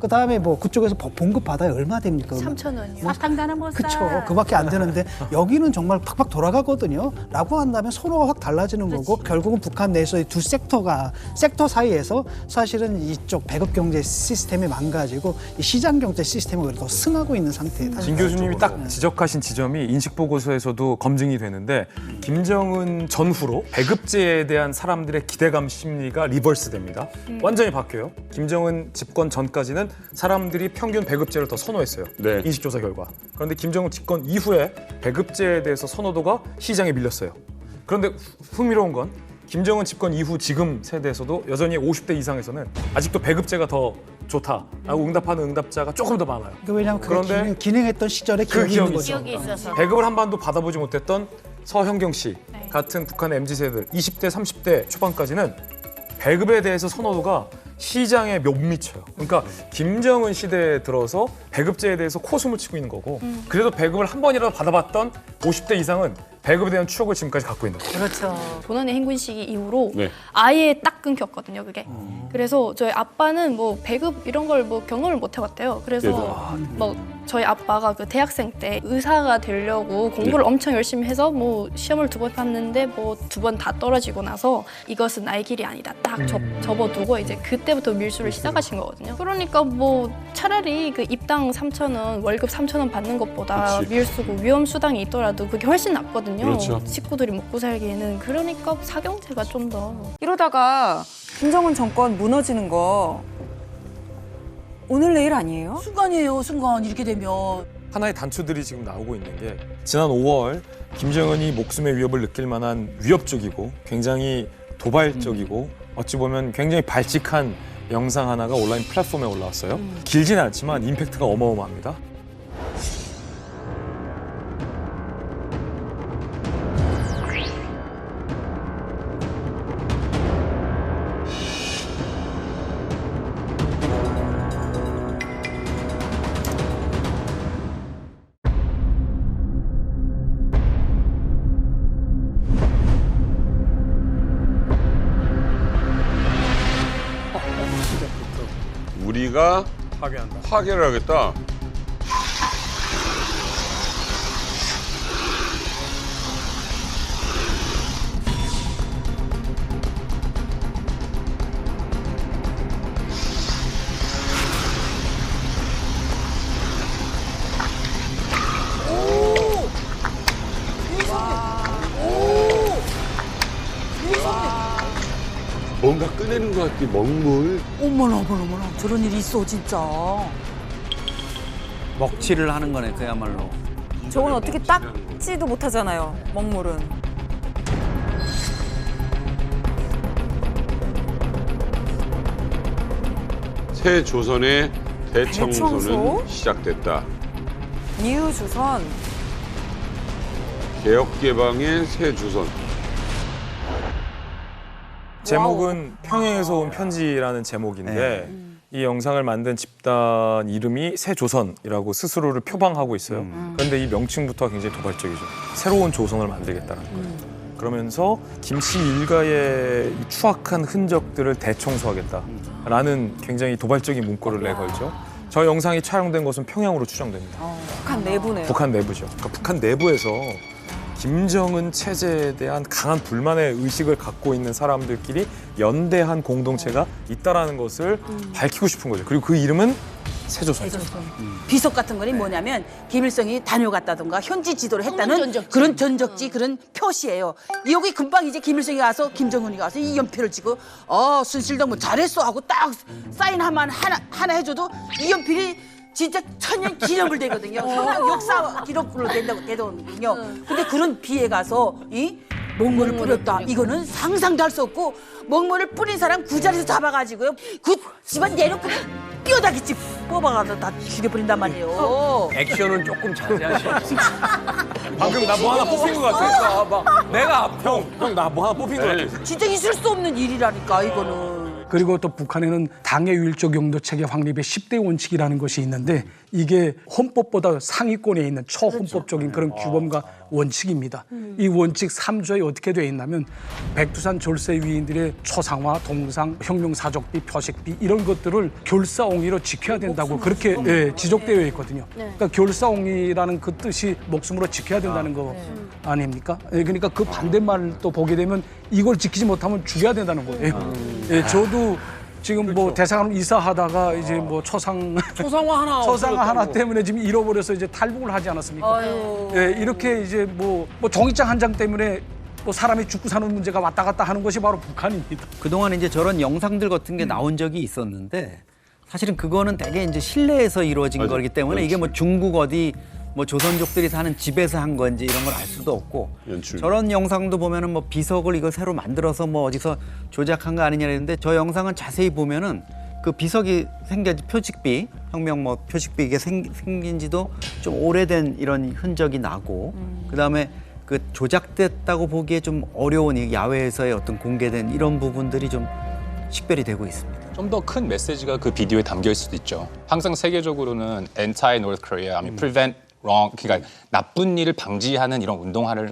그 다음에 뭐 그쪽에서 봉급 받아야 얼마 됩니까? 3,000원이요. 사탕 다는 못 사. 그쵸. 그밖에 안 되는데 여기는 정말 팍팍 돌아가거든요. 라고 한다면 선호가 확 달라지는 거고 결국은 북한 내에서의 두 섹터 사이에서 사실은 이쪽 배급 경제 시스템이 망가지고 이 시장 경제 시스템이 오히려 더 승하고 있는 상태에 진 교수님이 딱 지적하신 지점이 인식보고서에서도 검증이 되는데 김정은 전후로 배급제에 대한 사람들의 기대감 심리가 리버스됩니다. 완전히 바뀌어요. 김정은 집권 전까지는 사람들이 평균 배급제를 더 선호했어요. 네. 인식조사 결과. 그런데 김정은 집권 이후에 배급제에 대해서 선호도가 시장에 밀렸어요. 그런데 흥미로운 건 김정은 집권 이후 지금 세대에서도 여전히 50대 이상에서는 아직도 배급제가 더 좋다라고 응답하는 응답자가 조금 더 많아요. 왜냐하면 그게 기능했던 시절에 그 기억이 있는 기억이 거죠. 있어요. 있어서. 배급을 한 번도 받아보지 못했던 서형경 씨 같은 북한의 MZ세대들 20대, 30대 초반까지는 배급에 대해서 선호도가 시장에 못 미쳐요. 그러니까 김정은 시대에 들어서 배급제에 대해서 코숨을 치고 있는 거고 그래도 배급을 한 번이라도 받아봤던 50대 이상은 배급에 대한 추억을 지금까지 갖고 있는 거예요. 그렇죠. 조난의 행군 시기 이후로 네. 아예 딱 끊겼거든요, 그게. 그래서 저희 아빠는 뭐 배급 이런 걸 뭐 경험을 못 해봤대요. 그래서 뭐 저희 아빠가 그 대학생 때 의사가 되려고 공부를 엄청 열심히 해서 뭐 시험을 2번 봤는데 뭐 2번 다 떨어지고 나서 이것은 나의 길이 아니다. 딱 접어두고 이제 그때부터 밀수를 시작하신 거거든요. 그러니까 뭐 차라리 그 입당 3,000원, 월급 3,000원 받는 것보다 그치. 밀수고 위험수당이 있더라도 그게 훨씬 낫거든요. 그렇죠. 식구들이 먹고 살기에는. 그러니까 사경제가 좀 더. 이러다가 김정은 정권 무너지는 거 오늘 내일 아니에요? 순간이에요, 순간 이렇게 되면. 하나의 단초들이 지금 나오고 있는 게 지난 5월 김정은이 목숨의 위협을 느낄 만한 위협적이고 굉장히 도발적이고 어찌 보면 굉장히 발칙한 영상 하나가 온라인 플랫폼에 올라왔어요. 길지는 않지만 임팩트가 어마어마합니다. 우리가 파괴를 하겠다. 뭔가 꺼내는 것 같아, 먹물. 어머나 저런 일이 있어 진짜. 먹칠을 하는 거네, 그야말로. 저건 어떻게 닦지도 못하잖아요, 먹물은. 새 조선의 대청소는 대청소? 시작됐다. 뉴 조선. 개혁개방의 새 조선. 제목은 평양에서 온 편지라는 제목인데 이 영상을 만든 집단 이름이 새조선이라고 스스로를 표방하고 있어요. 그런데 이 명칭부터가 굉장히 도발적이죠. 새로운 조선을 만들겠다는 거예요. 그러면서 김씨 일가의 이 추악한 흔적들을 대청소하겠다라는 굉장히 도발적인 문구를 내걸죠. 저 영상이 촬영된 곳은 평양으로 추정됩니다. 북한 내부네요. 북한 내부죠. 그러니까 북한 내부에서 김정은 체제에 대한 강한 불만의 의식을 갖고 있는 사람들끼리 연대한 공동체가 있다라는 것을 밝히고 싶은 거죠. 그리고 그 이름은 새조선. 비석 같은 거는 뭐냐면 김일성이 다녀갔다던가 현지 지도를 했다는 그런 전적지 그런 표시예요. 여기 금방 이제 김일성이 가서 김정은이 가서 이 연필을 쥐고 순실동 뭐 잘했어 하고 딱 사인 하나 해줘도 이 연필이 진짜 천년 기념을 되거든요. 역사 기록으로 되거든요. 근데 그런 비에 가서 이 먹물을 뿌렸다. 이거는 상상도 할 수 없고 먹물을 뿌린 사람 그 자리에서 잡아가지고요. 그 집안 내놓고 뼈다귀집 뽑아가서 다 죽여버린단 말이에요. 액션은 조금 자세하시죠. 방금 나 뭐 하나 뽑힌 것 같아. 내가 형 나 뭐 하나 뽑힌 것 같아. 진짜 있을 수 없는 일이라니까 이거는. 그리고 또 북한에는 당의 유일적 용도 체계 확립의 10대 원칙이라는 것이 있는데 이게 헌법보다 상위권에 있는 초헌법적인 그런 규범과 원칙입니다. 이 원칙 3조에 어떻게 되어 있냐면 백두산 졸세 위인들의 초상화, 동상, 혁명사적비, 표식비 이런 것들을 결사옹위로 지켜야 된다고 그렇게 지적되어 있거든요. 그러니까 결사옹위라는 그 뜻이 목숨으로 지켜야 된다는 거 아닙니까? 그러니까 그 반대말도 보게 되면 이걸 지키지 못하면 죽여야 된다는 거예요. 저도 지금 뭐 대사관 이사하다가 이제 뭐 초상화 하나 때문에 지금 잃어버려서 이제 탈북을 하지 않았습니까? 이렇게 이제 뭐 종이장 한 장 때문에 뭐 사람이 죽고 사는 문제가 왔다 갔다 하는 것이 바로 북한입니다. 그동안 이제 저런 영상들 같은 게 나온 적이 있었는데 사실은 그거는 되게 이제 실내에서 이루어진 거기 때문에 이게 뭐 중국 어디 뭐 조선족들이 사는 집에서 한 건지 이런 걸 알 수도 없고 저런 영상도 보면은 뭐 비석을 이거 새로 만들어서 뭐 어디서 조작한 거 아니냐 했는데 저 영상은 자세히 보면은 그 비석이 생긴 표식비 혁명 뭐 표식비 이게 생긴 지도 좀 오래된 이런 흔적이 나고 그다음에 그 조작됐다고 보기에 좀 어려운 이 야외에서의 어떤 공개된 이런 부분들이 좀 식별이 되고 있습니다. 좀 더 큰 메시지가 그 비디오에 담겨 있을 수도 있죠. 항상 세계적으로는 Anti-North Korea, Prevent Wrong, 그러니까 나쁜 일을 방지하는 이런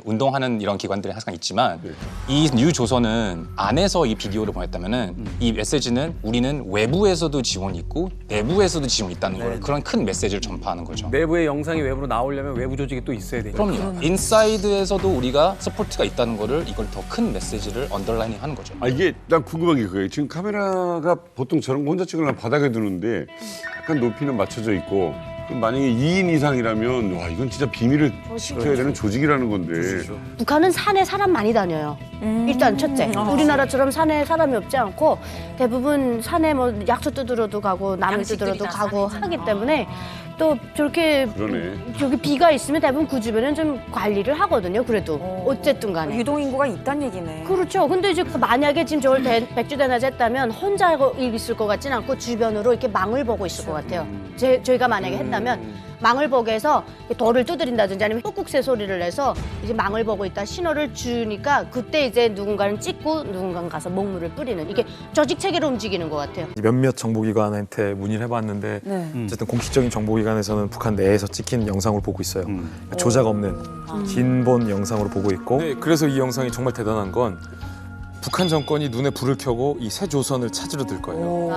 운동하는 이런 기관들이 항상 있지만 이 뉴 조선은 안에서 이 비디오를 보냈다면은 이 메시지는 우리는 외부에서도 지원이 있고 내부에서도 지원이 있다는 걸 그런 큰 메시지를 전파하는 거죠. 내부의 영상이 외부로 나오려면 외부 조직이 또 있어야 되니까. 그럼요. 인사이드에서도 우리가 서포트가 있다는 거를 이걸 더 큰 메시지를 언더라이닝 하는 거죠. 이게 난 궁금한 게 그거예요. 지금 카메라가 보통 저런 거 혼자 찍으려면 바닥에 두는데 약간 높이는 맞춰져 있고 그럼 만약에 2인 이상이라면 와 이건 진짜 비밀을 지켜야 되는 조직이라는 건데. 북한은 산에 사람 많이 다녀요. 일단 첫째, 우리나라처럼 산에 사람이 없지 않고 대부분 산에 뭐 약초 뜯으러도 가고 나무 뜯으러도 가고 하기 때문에 또 저렇게 저기 비가 있으면 대부분 그 주변은 좀 관리를 하거든요. 그래도 어쨌든 간에 유동인구가 있다는 얘기네. 그렇죠. 근데 이제 만약에 지금 저걸 백주대낮에 했다면 혼자 있을 것 같진 않고 주변으로 이렇게 망을 보고 있을 것 같아요. 저희가 만약에 했다면 망을 보게 해서 돌을 두드린다든지 아니면 꾹꾹새 소리를 내서 이제 망을 보고 있다 신호를 주니까 그때 이제 누군가는 찍고 누군가는 가서 먹물을 뿌리는 이게 조직 체계로 움직이는 것 같아요. 몇몇 정보기관한테 문의를 해봤는데 어쨌든 공식적인 정보기관에서는 북한 내에서 찍힌 영상을 보고 있어요. 조작 없는 진본 영상으로 보고 있고 그래서 이 영상이 정말 대단한 건 북한 정권이 눈에 불을 켜고 이 새 조선을 찾으러 들 거예요.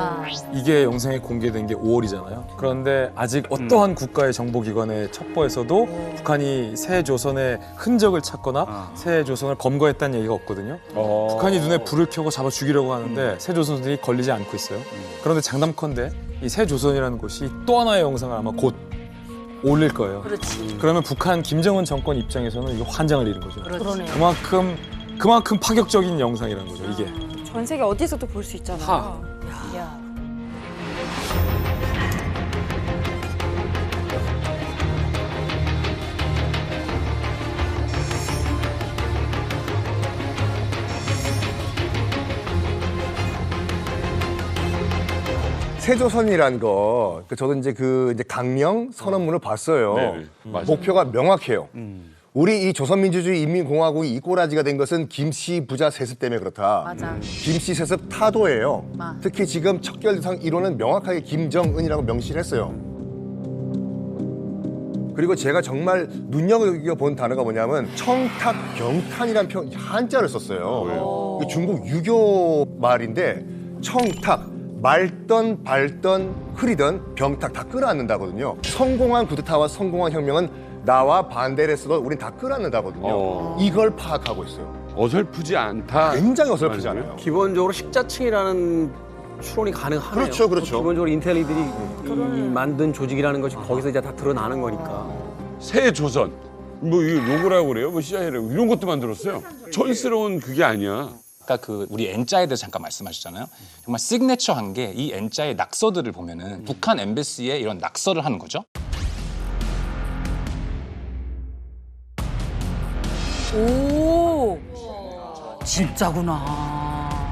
이게 영상에 공개된 게 5월이잖아요. 그런데 아직 어떠한 국가의 정보기관의 첩보에서도 북한이 새 조선의 흔적을 찾거나 새 조선을 검거했다는 얘기가 없거든요. 북한이 눈에 불을 켜고 잡아 죽이려고 하는데 새 조선들이 걸리지 않고 있어요. 그런데 장담컨대 이 새 조선이라는 곳이 또 하나의 영상을 아마 곧 올릴 거예요. 그러면 북한 김정은 정권 입장에서는 이게 환장을 잃은 거죠. 그만큼 파격적인 영상이라는 거죠, 이게. 전 세계 어디서도 볼 수 있잖아요. 세조선이란 거, 저도 이제 이제 강령 선언문을 봤어요. 목표가 명확해요. 우리 이 조선민주주의 인민공화국이 이 꼬라지가 된 것은 김씨 부자 세습 때문에 그렇다. 맞아. 김씨 세습 타도예요. 특히 지금 척결상 1호는 명확하게 김정은이라고 명시를 했어요. 그리고 제가 정말 눈여겨본 단어가 뭐냐면 청탁병탄이라는 한자를 썼어요. 이게 중국 유교 말인데 청탁, 말던 발던 흐리던 병탁 다 끌어안는다거든요. 성공한 쿠데타와 성공한 혁명은 나와 반대를 했어도 우린 다 끌어안는다거든요. 이걸 파악하고 있어요. 어설프지 않다. 굉장히 어설프지 않아요. 기본적으로 식자층이라는 추론이 가능하네요. 그렇죠. 기본적으로 인텔리들이 이 만든 조직이라는 것이 거기서 이제 다 드러나는 거니까. 새 조선, 뭐 이 로고라고 그래요, 뭐 CIA라고 이런 것도 만들었어요. 촌스러운 그게 아니야. 아까 그 우리 N자에 대해서 잠깐 말씀하셨잖아요. 정말 시그네처한 게 이 N자의 낙서들을 보면은 북한 엠베시에 이런 낙서를 하는 거죠. 오, 진짜구나.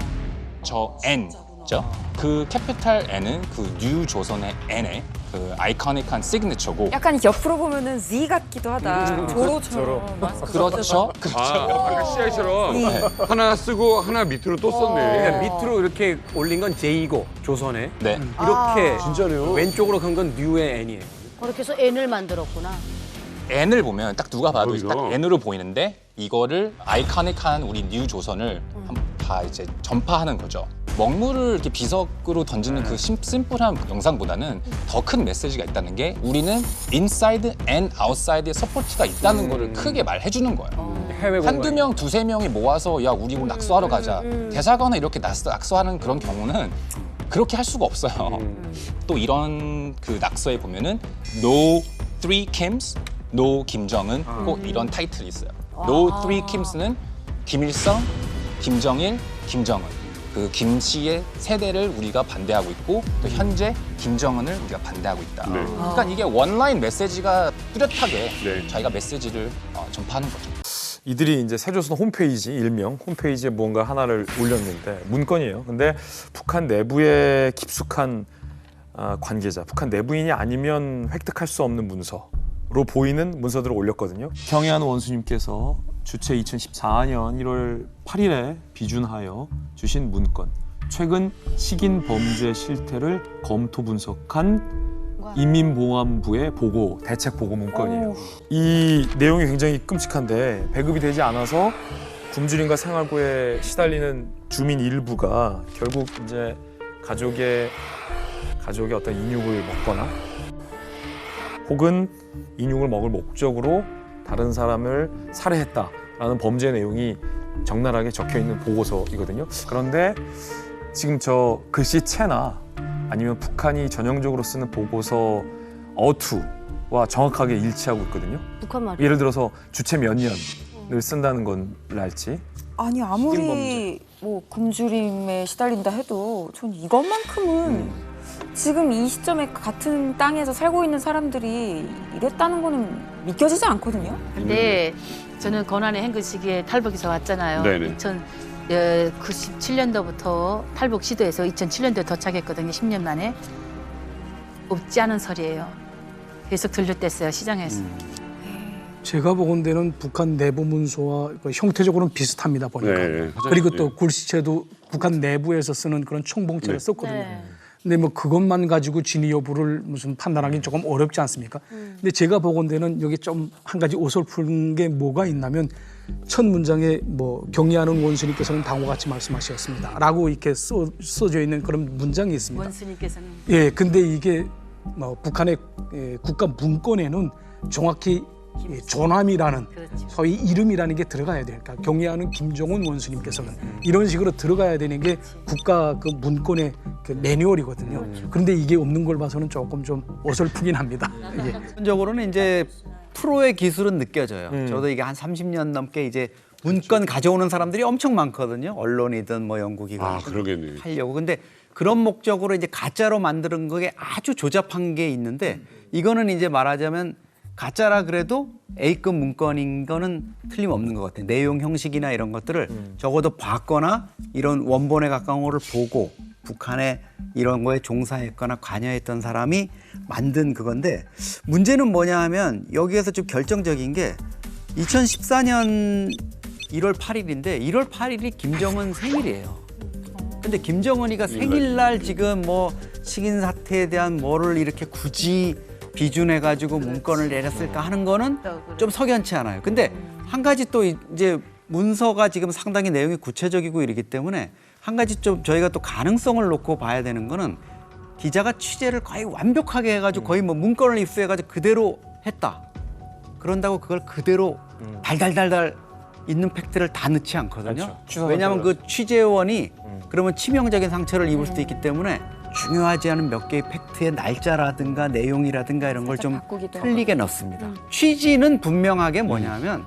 저 N, 있죠. 그 캐피탈 N은 그 뉴 조선의 N의 그 아이코닉한 시그니처고. 약간 옆으로 보면은 Z 같기도 하다. 조로처럼. 그렇죠. 아까 CI처럼 네. 하나 쓰고 하나 밑으로 또 썼네. 그러니까 밑으로 이렇게 올린 건 J고 조선에 네. 이렇게 진짜네요. 왼쪽으로 간 건 뉴의 N이에요. 그렇게 해서 N을 만들었구나. N을 보면 딱 누가 봐도 거기서. 딱 N으로 보이는데 이거를 아이코닉한 우리 뉴 조선을 다 이제 전파하는 거죠. 먹물을 이렇게 비석으로 던지는 그 심플한 영상보다는 더 큰 메시지가 있다는 게 우리는 인사이드 앤 아웃사이드의 서포트가 있다는 거를 크게 말해주는 거예요. 해외 한두 명, 두세 명이 모아서 야 우리 오늘 낙서하러 가자. 대사관에 이렇게 낙서하는 그런 경우는 그렇게 할 수가 없어요. 또 이런 그 낙서에 보면은 No Three Kims, No 김정은 꼭 이런 타이틀이 있어요. No Three Kims는 김일성, 김정일, 김정은. 그 김 씨의 세대를 우리가 반대하고 있고 또 현재 김정은을 우리가 반대하고 있다. 네. 그러니까 이게 원라인 메시지가 뚜렷하게 자기가 메시지를 전파하는 거죠. 이들이 이제 세조선 홈페이지 일명 홈페이지에 뭔가 하나를 올렸는데 문건이에요. 근데 북한 내부의 깊숙한 관계자, 북한 내부인이 아니면 획득할 수 없는 문서로 보이는 문서들을 올렸거든요. 경애하는 원수님께서 주최 2014년 1월 8일에 비준하여 주신 문건. 최근 식인 범죄 실태를 검토 분석한 인민보안부의 보고, 대책 보고 문건이에요. 이 내용이 굉장히 끔찍한데 배급이 되지 않아서 굶주림과 생활고에 시달리는 주민 일부가 결국 이제 가족의 어떤 인육을 먹거나 혹은 인육을 먹을 목적으로 다른 사람을 살해했다라는 범죄 내용이 적나라하게 적혀있는 보고서이거든요. 그런데 지금 저 글씨체나 아니면 북한이 전형적으로 쓰는 보고서 어투와 정확하게 일치하고 있거든요. 북한 말이요? 예를 들어서 주체 몇 년을 쓴다는 건 알지? 아니 아무리 뭐 굶주림에 시달린다 해도 전 이것만큼은 지금 이 시점에 같은 땅에서 살고 있는 사람들이 이랬다는 거는 믿겨지지 않거든요. 근데 저는 고난의 행군 시기에 탈북에서 왔잖아요. 네네. 2097년도부터 탈북 시도해서 2007년도에 도착했거든요. 10년 만에. 없지 않은 소리예요. 계속 들렸댔어요, 시장에서. 제가 보건대는 북한 내부 문서와 형태적으로는 비슷합니다 보니까. 네. 그리고 또 글씨체도 북한 내부에서 쓰는 그런 총봉체를 네. 썼거든요. 네. 근데 뭐 그것만 가지고 진위 여부를 무슨 판단하기는 조금 어렵지 않습니까? 근데 제가 보건대는 여기 좀 한 가지 어설픈 게 뭐가 있냐면 첫 문장에 뭐 경의하는 원수님께서는 다음과 같이 말씀하셨습니다.라고 이렇게 써져 있는 그런 문장이 있습니다. 원수님께서는. 예, 근데 이게 뭐 북한의 국가 문건에는 정확히 조남이라는 소위 이름이라는 게 들어가야 돼요. 그러니까 경의하는 김정은 원수님께서는 이런 식으로 들어가야 되는 게 국가 그 문건의 그 매뉴얼이거든요. 그런데 이게 없는 걸 봐서는 조금 좀 어설프긴 합니다. 예. 기본적으로는 이제 프로의 기술은 느껴져요. 저도 이게 한 30년 넘게 이제 문건 가져오는 사람들이 엄청 많거든요. 언론이든 뭐 연구기관 그러겠네. 하려고. 근데 그런 목적으로 이제 가짜로 만드는 거에 아주 조잡한 게 있는데 이거는 이제 말하자면 가짜라 그래도 A급 문건인 거는 틀림없는 것 같아요. 내용 형식이나 이런 것들을 적어도 봤거나 이런 원본에 가까운 거를 보고 북한에 이런 거에 종사했거나 관여했던 사람이 만든 그건데 문제는 뭐냐 하면 여기에서 좀 결정적인 게 2014년 1월 8일인데 1월 8일이 김정은 생일이에요. 근데 김정은이가 생일날 지금 뭐 식인 사태에 대한 뭐를 이렇게 굳이 비준해가지고 문건을 내렸을까 하는 거는 좀 석연치 않아요. 근데 한 가지 또 이제 문서가 지금 상당히 내용이 구체적이고 이러기 때문에 한 가지 좀 저희가 또 가능성을 놓고 봐야 되는 거는 기자가 취재를 거의 완벽하게 해가지고 거의 뭐 문건을 입수해가지고 그대로 했다. 그런다고 그걸 그대로 달달달달 있는 팩트를 다 넣지 않거든요. 그렇죠. 왜냐하면 그 취재원이 그러면 치명적인 상처를 입을 수도 있기 때문에 중요하지 않은 몇 개의 팩트의 날짜라든가 내용이라든가 이런 걸 좀 틀리게 넣습니다. 취지는 분명하게 뭐냐면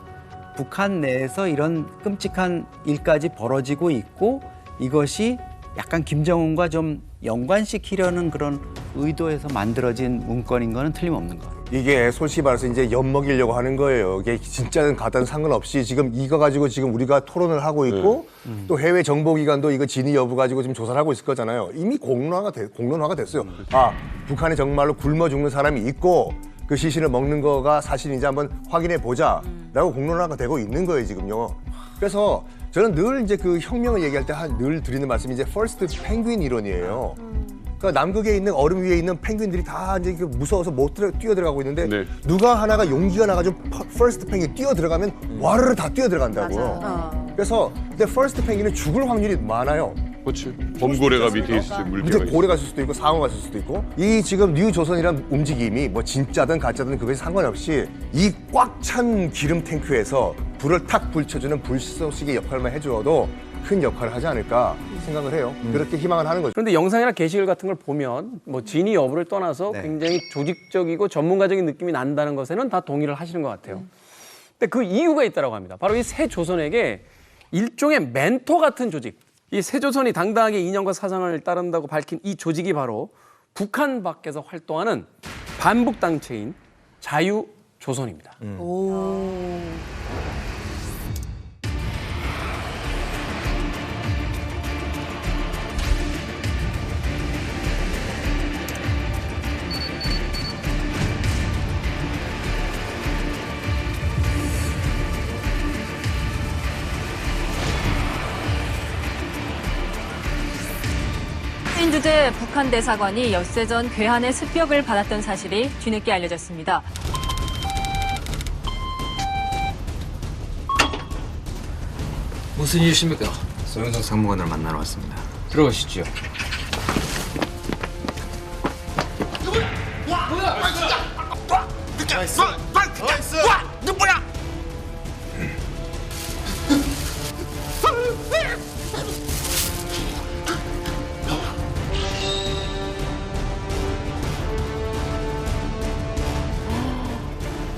북한 내에서 이런 끔찍한 일까지 벌어지고 있고 이것이 약간 김정은과 좀 연관시키려는 그런 의도에서 만들어진 문건인 거는 틀림없는 것 같아요. 이게 솔직히 말해서 이제 엿먹이려고 하는 거예요. 이게 진짜는 가짜는 상관없이 지금 이거 가지고 지금 우리가 토론을 하고 있고 또 해외 정보기관도 이거 진위 여부 가지고 지금 조사를 하고 있을 거잖아요. 이미 공론화가 됐어요. 아, 북한에 정말로 굶어 죽는 사람이 있고 그 시신을 먹는 거가 사실인지 한번 확인해 보자라고 공론화가 되고 있는 거예요, 지금요. 그래서 저는 늘 이제 그 혁명을 얘기할 때 늘 드리는 말씀이 이제 퍼스트 펭귄 이론이에요. 그러니까 남극에 있는 얼음 위에 있는 펭귄들이 다 이제 무서워서 못 뛰어 들어가고 있는데 누가 하나가 용기가 나가지고 퍼스트 펭귄 뛰어 들어가면 와르르 다 뛰어 들어간다고요. 그래서 근데 퍼스트 펭귄은 죽을 확률이 많아요. 그렇지. 범고래가 밑에 있을지 물개가 밑에 고래가 있을 수도 있고 상어가 있을 수도 있고 이 지금 뉴조선이란 움직임이 뭐 진짜든 가짜든 그것이 상관없이 이 꽉 찬 기름 탱크에서 불을 탁 붙여주는 불쏘시개 역할만 해주어도 큰 역할을 하지 않을까 생각을 해요. 그렇게 희망을 하는 거죠. 그런데 영상이나 게시글 같은 걸 보면 뭐 진위 여부를 떠나서 굉장히 조직적이고 전문가적인 느낌이 난다는 것에는 다 동의를 하시는 것 같아요. 근데 그 이유가 있다고 합니다. 바로 이 새 조선에게 일종의 멘토 같은 조직, 이 새 조선이 당당하게 이념과 사상을 따른다고 밝힌 이 조직이 바로 북한 밖에서 활동하는 반북 단체인 자유조선입니다. 주재 북한 대사관이 엿새 전 괴한의 습격을 받았던 사실이 뒤늦게 알려졌습니다. 무슨 일이십니까? 소영석 상무관을 만나러 왔습니다. 들어가시죠. 누구야?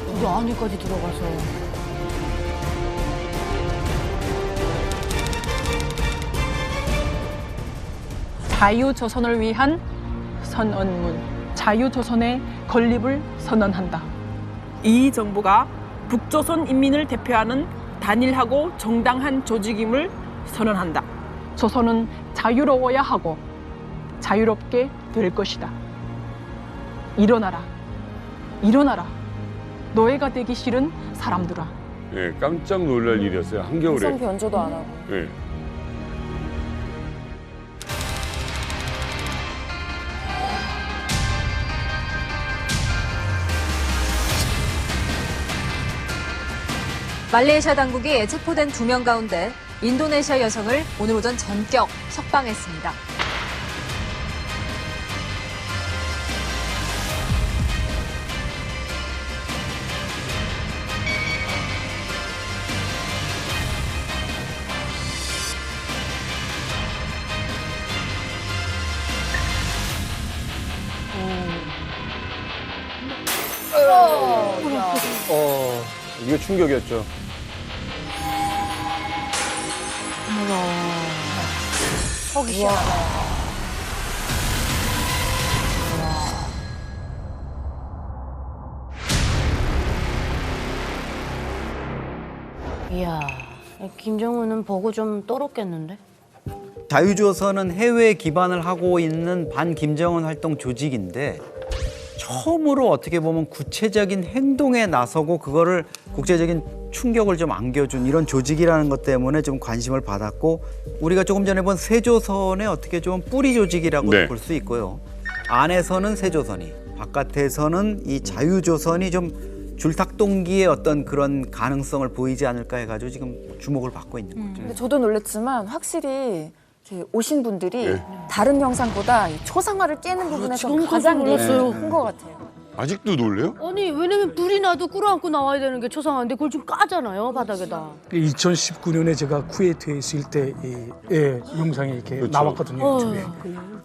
우리 안에까지 들어가서. 자유조선을 위한 선언문, 자유조선의 건립을 선언한다. 이 정부가 북조선 인민을 대표하는 단일하고 정당한 조직임을 선언한다. 조선은 자유로워야 하고 자유롭게 될 것이다. 일어나라, 일어나라. 노예가 되기 싫은 사람들아. 네, 깜짝 놀랄 일이었어요. 한겨울에. 항상 변조도 안 하고. 네. 말레이시아 당국이 체포된 2명 가운데 인도네시아 여성을 오늘 오전 전격 석방했습니다. 이게 충격이었죠. 속이 시원하다. 이야, 김정은은 보고 좀 떨었겠는데? 자유조선은 해외에 기반을 하고 있는 반김정은 활동 조직인데 처음으로 어떻게 보면 구체적인 행동에 나서고 그거를 국제적인 충격을 좀 안겨준 이런 조직이라는 것 때문에 좀 관심을 받았고 우리가 조금 전에 본 세조선의 어떻게 좀 뿌리 조직이라고 볼 수 있고요. 안에서는 세조선이, 바깥에서는 이 자유조선이 좀 줄탁동기의 어떤 그런 가능성을 보이지 않을까 해가지고 지금 주목을 받고 있는 거죠. 근데 저도 놀랐지만 확실히 이렇게 오신 분들이 다른 영상보다 이 초상화를 깨는 부분에서 너무 가장 깜짝 놀랐어요. 큰 것 같아요. 아직도 놀래요? 아니 왜냐면 불이 나도 끌어안고 나와야 되는 게 초상화인데 그걸 좀 까잖아요 바닥에다. 2019년에 제가 쿠웨이트에 있을 때 영상이 이렇게 그렇죠. 나왔거든요. 유튜브에.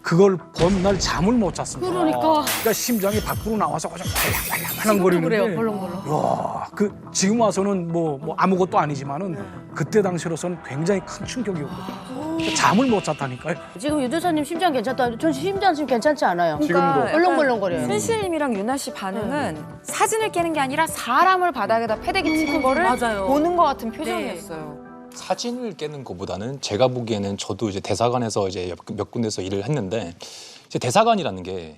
그걸 본 날 잠을 못 잤습니다. 그러니까. 심장이 밖으로 나와서 그냥 지금도 말랑거리는데. 그래요 벌렁벌렁. 와, 지금 와서는 뭐 아무것도 아니지만은 그때 당시로서는 굉장히 큰 충격이었거든요. 잠을 못 잤다니까요. 지금 유 대사님 심장 괜찮다. 전 심장 지금 괜찮지 않아요. 그러니까 벌렁벌렁거려요. 순실님이랑 유나 씨 반응은 사진을 깨는 게 아니라 사람을 바닥에다 패대기 치는 거를 맞아요. 보는 것 같은 표정이었어요. 사진을 깨는 것보다는 제가 보기에는 저도 이제 대사관에서 이제 몇 군데서 일을 했는데 이제 대사관이라는 게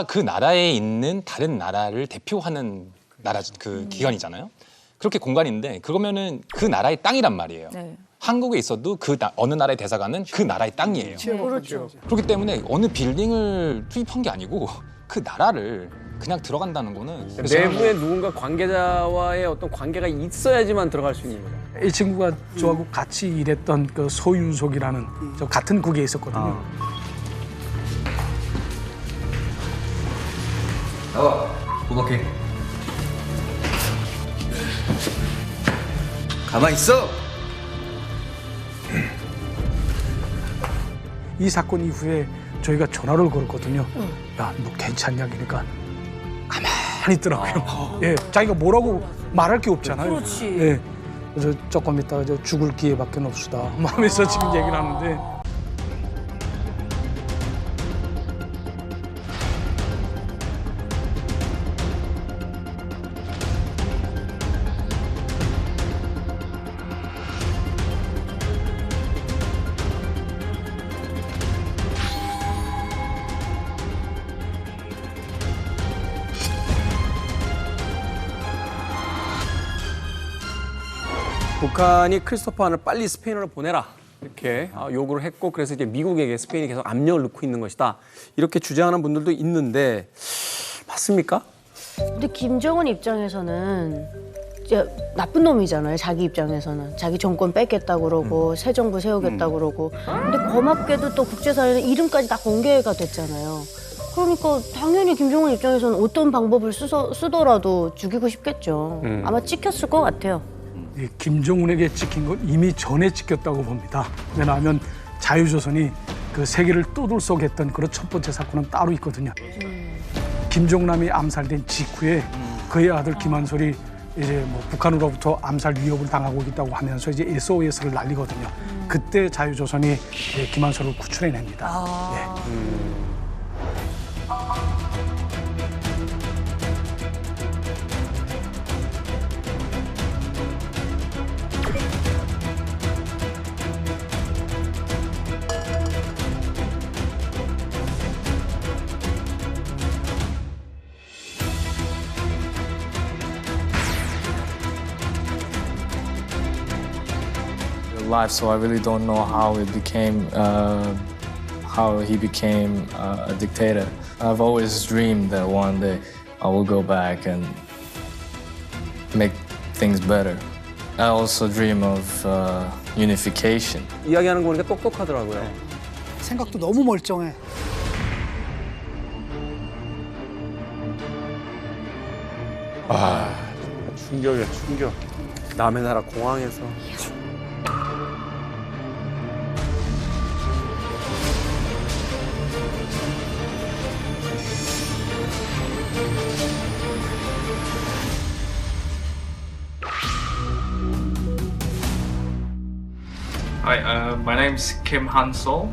그 나라에 있는 다른 나라를 대표하는 나라 그 기관이잖아요. 그렇게 공간인데 그러면은 그 나라의 땅이란 말이에요. 네. 한국에 있어도 어느 나라의 대사관은 그 나라의 땅이에요. 그렇죠. 그렇기 때문에 어느 빌딩을 투입한 게 아니고 그 나라를 그냥 들어간다는 거는 내부에 누군가 관계자와의 어떤 관계가 있어야지만 들어갈 수 있는 거죠. 이 친구가 저하고 같이 일했던 그 소윤석이라는 저 같은 국에 있었거든요. 나와. 고맙게. 가만 있어. 이 사건 이후에 저희가 전화를 걸었거든요. 야, 너 괜찮냐? 그러니까 가만히 있더라고요. 예, 자기가 뭐라고 말할 게 없잖아요. 그렇지. 예, 그래서 조금 있다가 저 죽을 기회밖에 없수다 하면서 지금 얘기를 하는데. 북한이 크리스토퍼 한을 빨리 스페인으로 보내라 이렇게 요구를 했고 그래서 이제 미국에게 스페인이 계속 압력을 넣고 있는 것이다 이렇게 주장하는 분들도 있는데 맞습니까? 근데 김정은 입장에서는 이제 나쁜 놈이잖아요. 자기 입장에서는 자기 정권 뺏겠다 그러고 새 정부 세우겠다 그러고. 근데 고맙게도 또 국제사회는 이름까지 다 공개가 됐잖아요. 그러니까 당연히 김정은 입장에서는 어떤 방법을 쓰더라도 죽이고 싶겠죠. 아마 찍혔을 것 같아요. 김정은에게 찍힌 건 이미 전에 찍혔다고 봅니다. 왜냐하면 자유조선이 그 세계를 떠들썩했던 그런 첫 번째 사건은 따로 있거든요. 김종남이 암살된 직후에 그의 아들 김한솔이 이제 뭐 북한으로부터 암살 위협을 당하고 있다고 하면서 이제 SOS를 날리거든요. 그때 자유조선이 김한솔을 구출해냅니다. 예. Life, so I really don't know how he became a dictator. I've always dreamed that one day I will go back and make things better. I also dream of unification. 이야기하는 거 보니까 똑똑하더라고요. 생각도 너무 멀쩡해. 아, 충격이야, 충격. 남의 나라 공항에서. Hi, my name's Kim Han-sol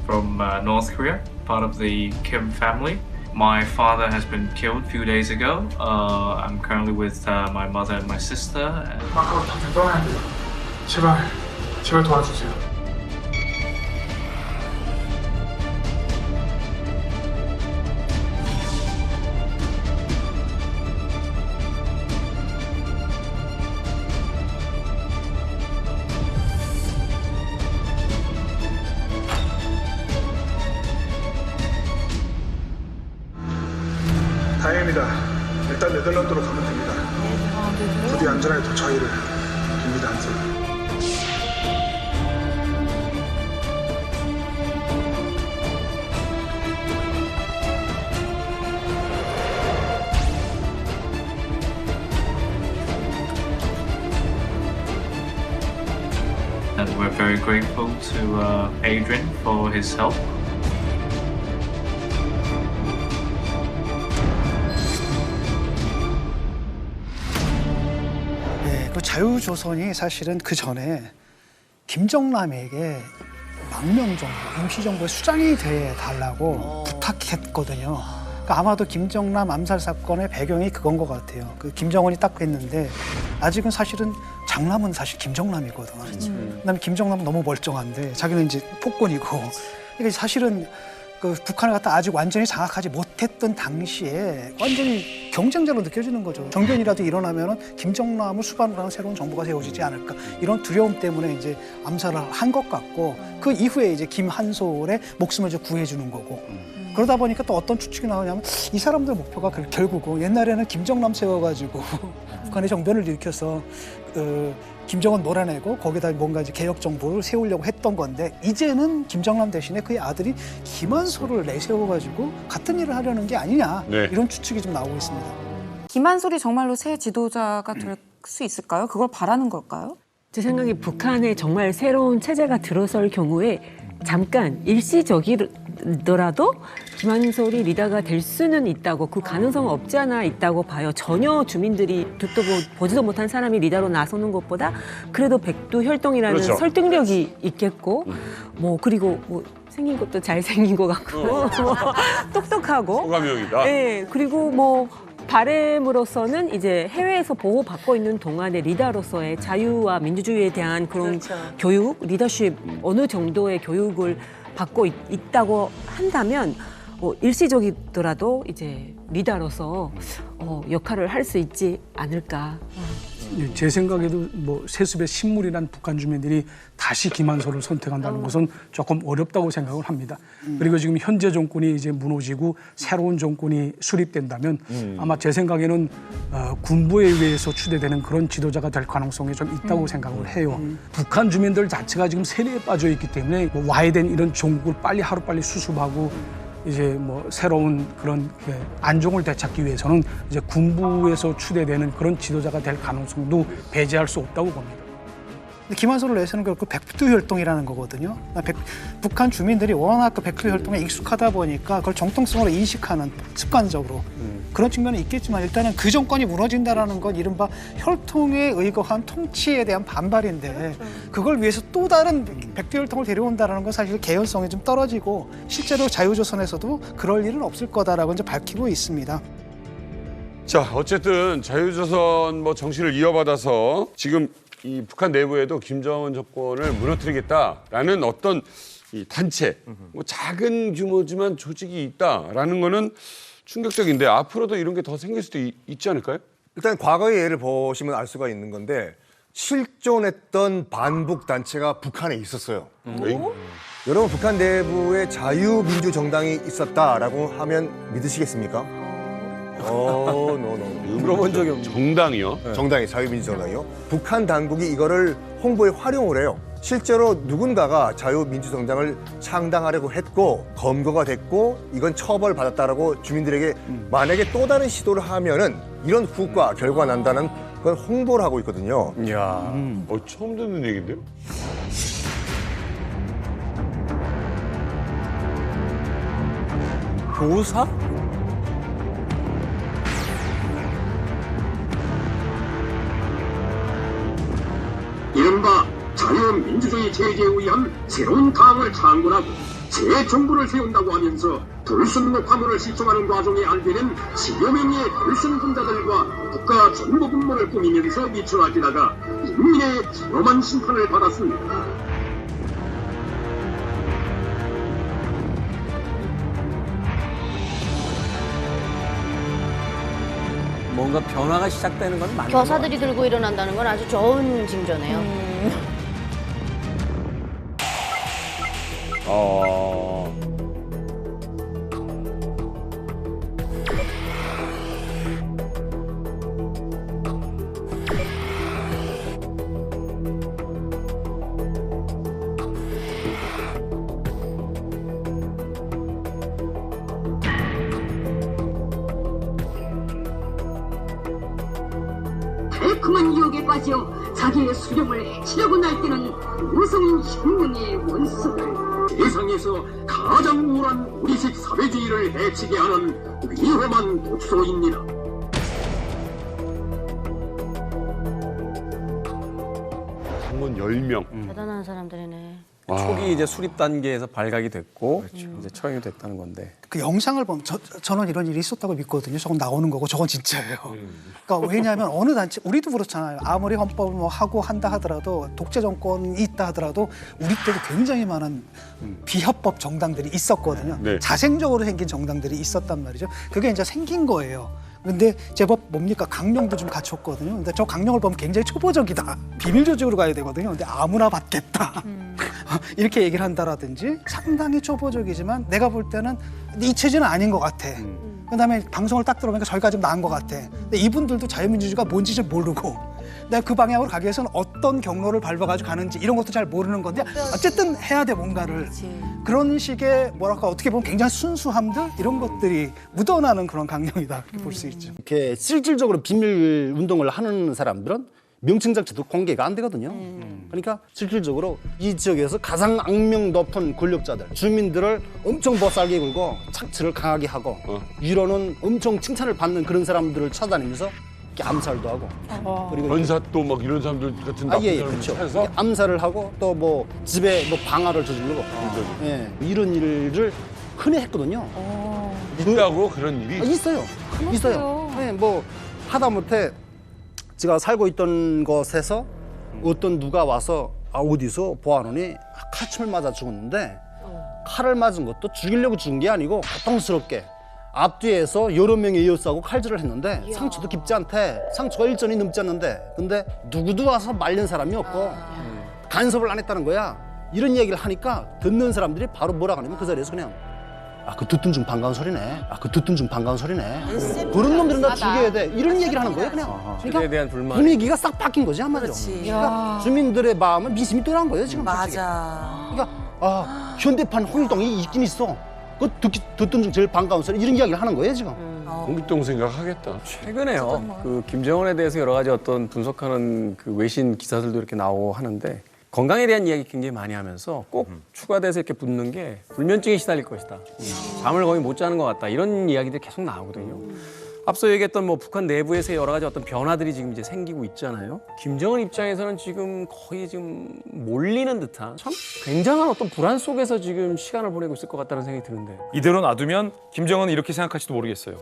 from North Korea, part of the Kim family. My father has been killed a few days ago. I'm currently with my mother and my sister. 아까부터 당장 떠나야 돼요. 제발 도와주세요. 다행입니다. 일단 네덜란드로 가면 됩니다. 부디 안전하게 도착하기를 빕니다. 항상. And we're very grateful to Adrian for his help. 그 자유조선이 사실은 그 전에 김정남에게 망명정부, 임시정부의 수장이 돼 달라고 부탁했거든요. 그러니까 아마도 김정남 암살 사건의 배경이 그건 것 같아요. 그 김정은이 딱 했는데 아직은 사실은 장남은 사실 김정남이거든. 그다음에 김정남은 너무 멀쩡한데 자기는 이제 폭군이고. 그러니까 사실은 그 북한을 갖다 아직 완전히 장악하지 못했던 당시에 완전히 경쟁자로 느껴지는 거죠. 정변이라도 일어나면은 김정남을 수반으로 하는 새로운 정부가 세워지지 않을까 이런 두려움 때문에 이제 암살을 한 것 같고 그 이후에 이제 김한솔의 목숨을 이제 구해주는 거고. 그러다 보니까 또 어떤 추측이 나오냐면 이 사람들 목표가 결국은 옛날에는 김정남 세워가지고 북한의 정변을 일으켜서 김정은 몰아내고 거기다 뭔가 이제 개혁 정부를 세우려고 했던 건데 이제는 김정남 대신에 그의 아들이 김한솔을 내세워가지고 같은 일을 하려는 게 아니냐 이런 추측이 좀 나오고 있습니다. 김한솔이 정말로 새 지도자가 될 수 있을까요? 그걸 바라는 걸까요? 제 생각에 북한에 정말 새로운 체제가 들어설 경우에 잠깐 일시적이더라도 김한솔이 리더가 될 수는 있다고, 그 가능성은 없지 않아 있다고 봐요. 전혀 주민들이 듣도 보지도 못한 사람이 리더로 나서는 것보다 그래도 백두혈통이라는 그렇죠. 설득력이 있겠고 뭐 그리고 뭐 생긴 것도 잘생긴 것 같고 똑똑하고 소감형이다. 네, 그리고 뭐 바램으로서는 이제 해외에서 보호받고 있는 동안의 리더로서의 자유와 민주주의에 대한 그런 교육, 리더십 어느 정도의 교육을 받고 있다고 한다면 일시적이더라도 이제 리더로서 역할을 할 수 있지 않을까. 제 생각에도 뭐 세습의 신물이란 북한 주민들이 다시 김한솔을 선택한다는 것은 조금 어렵다고 생각을 합니다. 그리고 지금 현재 정권이 이제 무너지고 새로운 정권이 수립된다면 아마 제 생각에는 군부에 의해서 추대되는 그런 지도자가 될 가능성이 좀 있다고 생각을 해요. 북한 주민들 자체가 지금 세뇌에 빠져 있기 때문에 뭐 와야 된 이런 종국을 빨리 하루빨리 수습하고 이제 뭐 새로운 그런 안종을 되찾기 위해서는 이제 군부에서 추대되는 그런 지도자가 될 가능성도 배제할 수 없다고 봅니다. 김한솔을 내세우는 게 그 백두혈통이라는 거거든요. 북한 주민들이 워낙 그 백두혈통에 익숙하다 보니까 그걸 정통성으로 인식하는 습관적으로 그런 측면이 있겠지만 일단은 그 정권이 무너진다라는 건 이른바 혈통에 의거한 통치에 대한 반발인데 그걸 위해서 또 다른 백두혈통을 데려온다라는 건 사실 개연성이 좀 떨어지고 실제로 자유조선에서도 그럴 일은 없을 거다라고 이제 밝히고 있습니다. 자, 어쨌든 자유조선 뭐 정신을 이어받아서 지금 이 북한 내부에도 김정은 정권을 무너뜨리겠다라는 어떤 이 단체, 뭐 작은 규모지만 조직이 있다라는 거는 충격적인데 앞으로도 이런 게 더 생길 수도 있지 않을까요? 일단 과거의 예를 보시면 알 수가 있는 건데 실존했던 반북 단체가 북한에 있었어요. 여러분 북한 내부에 자유민주정당이 있었다라고 하면 믿으시겠습니까? 물어본 적이 없는 정당이요? 네. 정당이 자유민주정당이요. 북한 당국이 이거를 홍보에 활용을 해요. 실제로 누군가가 자유민주정당을 창당하려고 했고 검거가 됐고 이건 처벌받았다라고 주민들에게 만약에 또 다른 시도를 하면은 이런 후과 결과가 난다는 그건 홍보를 하고 있거든요. 이야, 처음 듣는 얘기인데요? 교사? 이른바 자유민주주의 체제에 의한 새로운 당을 창건하고 새 정부를 세운다고 하면서 불순 녹화물을 시청하는 과정에 알게된 10여 명의 불순 분자들과 국가 정보 공무원을 꾸미면서 미쳐나지다가 인민의 위험한 심판을 받았습니다. 뭔가 변화가 시작되는 건 맞는 교사들이 들고 일어난다는 건 아주 좋은 징조네요. 달콤한 유혹에 빠져 자기의 수령을 해치려고 날뛰는 무서운 혁명의 원수들. 세상에서 가장 우울한 우리식 사회주의를 해치게 하는 위험한 독소입니다. 한번 10명. 대단한 사람들이네. 초기 이제 수립 단계에서 발각이 됐고 이제 처형이 됐다는 건데. 그 영상을 보면 저는 이런 일이 있었다고 믿거든요. 저건 나오는 거고 저건 진짜예요. 그러니까 왜냐하면 어느 단체 우리도 그렇잖아요. 아무리 헌법을 뭐 하고 한다 하더라도 독재 정권이 있다 하더라도 우리 때도 굉장히 많은 비합법 정당들이 있었거든요. 네. 자생적으로 생긴 정당들이 있었단 말이죠. 그게 이제 생긴 거예요. 근데 제법 뭡니까 강령도 좀 갖췄거든요. 근데 저 강령을 보면 굉장히 초보적이다. 비밀 조직으로 가야 되거든요. 근데 아무나 받겠다. 이렇게 얘기를 한다라든지 상당히 초보적이지만 내가 볼 때는 이 체제는 아닌 것 같아. 그다음에 방송을 딱 들어보니까 저희가 좀 나은 것 같아. 근데 이분들도 자유민주주의가 뭔지 잘 모르고 내가 그 방향으로 가기 위해서는 어떤 경로를 밟아가지고 가는지 이런 것도 잘 모르는 건데 어쨌든 해야 돼 뭔가를. 그런 식의 뭐랄까 어떻게 보면 굉장히 순수함들 이런 것들이 묻어나는 그런 강령이다 이렇게 볼 수 있죠. 이렇게 실질적으로 비밀 운동을 하는 사람들은 명칭 자체도 공개가 안 되거든요. 그러니까 실질적으로 이 지역에서 가장 악명 높은 권력자들, 주민들을 엄청 보살게 굴고 착취를 강하게 하고 위로는 엄청 칭찬을 받는 그런 사람들을 찾아다니면서 이렇게 암살도 하고 그리고 변사또 막 이런 사람들 같은 나쁜 예, 사람들 그렇죠. 찾아서 암살을 하고 또 뭐 집에 뭐 방화를 저지르고 예, 이런 일을 흔히 했거든요. 있다고 그런 일이 있어요. 있어요. 네, 뭐 하다못해 제가 살고 있던 곳에서 어떤 누가 와서 어디서 보아하니 칼침을 맞아 죽었는데 칼을 맞은 것도 죽이려고 죽은 게 아니고 고통스럽게 앞뒤에서 여러 명이 이어싸고 칼질을 했는데 상처도 깊지 않대. 상처가 1전이 넘지 않는데 근데 누구도 와서 말린 사람이 없고 간섭을 안 했다는 거야. 이런 얘기를 하니까 듣는 사람들이 바로 뭐라 하냐면 그 자리에서 그냥 그 듣던 중 반가운 소리네. 그 듣던 중 반가운 소리네. 그런 놈들은 다 죽여야 돼. 이런 얘기를 하는 거예요 그냥. 그에 대한 불만. 분위기가 싹 바뀐 거지 한마디로. 그러니까 주민들의 마음은 미심이 떠난 거예요 지금. 맞아. 그러니까 현대판 홍길동이 있긴 있어. 그 듣던 중 제일 반가운 소리 이런 이야기를 하는 거예요 지금. 홍길동 생각하겠다. 최근에요. 그 김정은에 대해서 여러 가지 어떤 분석하는 그 외신 기사들도 이렇게 나오고 하는데 건강에 대한 이야기 굉장히 많이 하면서 꼭 추가돼서 이렇게 붙는 게 불면증에 시달릴 것이다. 잠을 거의 못 자는 것 같다. 이런 이야기들이 계속 나오거든요. 앞서 얘기했던 뭐 북한 내부에서의 여러 가지 어떤 변화들이 지금 이제 생기고 있잖아요. 김정은 입장에서는 지금 거의 지금 몰리는 듯한 참 굉장한 어떤 불안 속에서 지금 시간을 보내고 있을 것 같다는 생각이 드는데 이대로 놔두면 김정은은 이렇게 생각할지도 모르겠어요.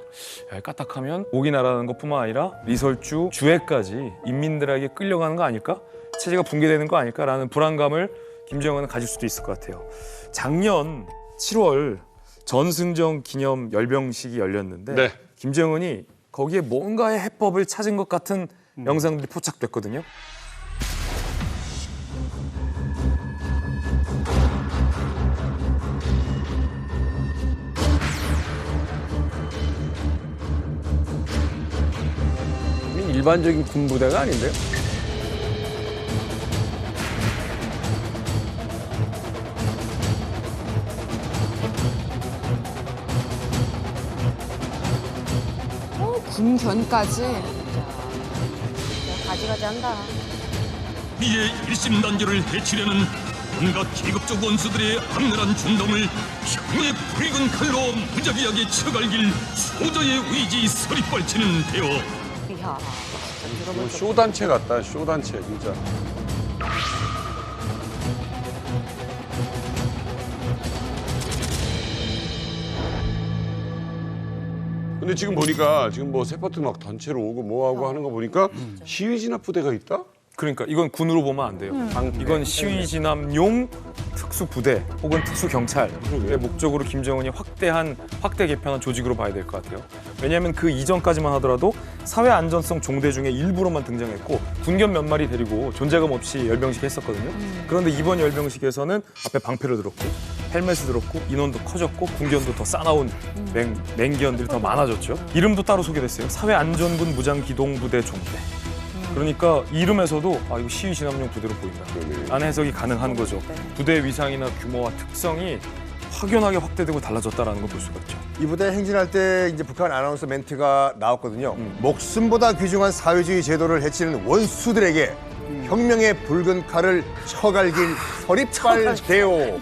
야, 까딱하면 오기 나라는 것뿐만 아니라 리설주, 주해까지 인민들에게 끌려가는 거 아닐까? 체제가 붕괴되는 거 아닐까라는 불안감을 김정은은 가질 수도 있을 것 같아요. 작년 7월 전승정 기념 열병식이 열렸는데 네. 김정은이 거기에 뭔가의 해법을 찾은 것 같은 영상들이 포착됐거든요. 일반적인 군부대가 아닌데요? 군견까지. 가지가지 한다. 이에 일심단결을 해치려는 온갖 계급적 원수들의 악랄한 준동을 형의 붉은 칼로 무자비하게 쳐갈길 소저의 의지 서리뻘치는 데요. 이야, 뭐 쇼단체 같다. 쇼단체 진짜. 근데 지금 보니까 지금 뭐 세파트 막 단체로 오고 뭐하고 하는 거 보니까 시위 진압 부대가 있다? 그러니까 이건 군으로 보면 안 돼요. 이건 시위 진압용 특수부대 혹은 특수경찰의 목적으로 김정은이 확대 개편한 조직으로 봐야 될 것 같아요. 왜냐하면 그 이전까지만 하더라도 사회안전성 종대 중에 일부로만 등장했고 군견 몇 마리 데리고 존재감 없이 열병식 했었거든요. 그런데 이번 열병식에서는 앞에 방패를 들었고 헬멧을 들었고 인원도 커졌고 군견도 더 싸나운 맹기원들이 더 많아졌죠. 이름도 따로 소개됐어요. 사회안전군 무장기동부대 종대. 그러니까 이름에서도 이거 시위 진압용 부대로 보인다. 라는 해석이 가능한 거죠. 부대의 위상이나 규모와 특성이 확연하게 확대되고 달라졌다는 걸 볼 수가 있죠. 이 부대 행진할 때 이제 북한 아나운서 멘트가 나왔거든요. 목숨보다 귀중한 사회주의 제도를 해치는 원수들에게 혁명의 붉은 칼을 쳐갈길 서리빨 대오.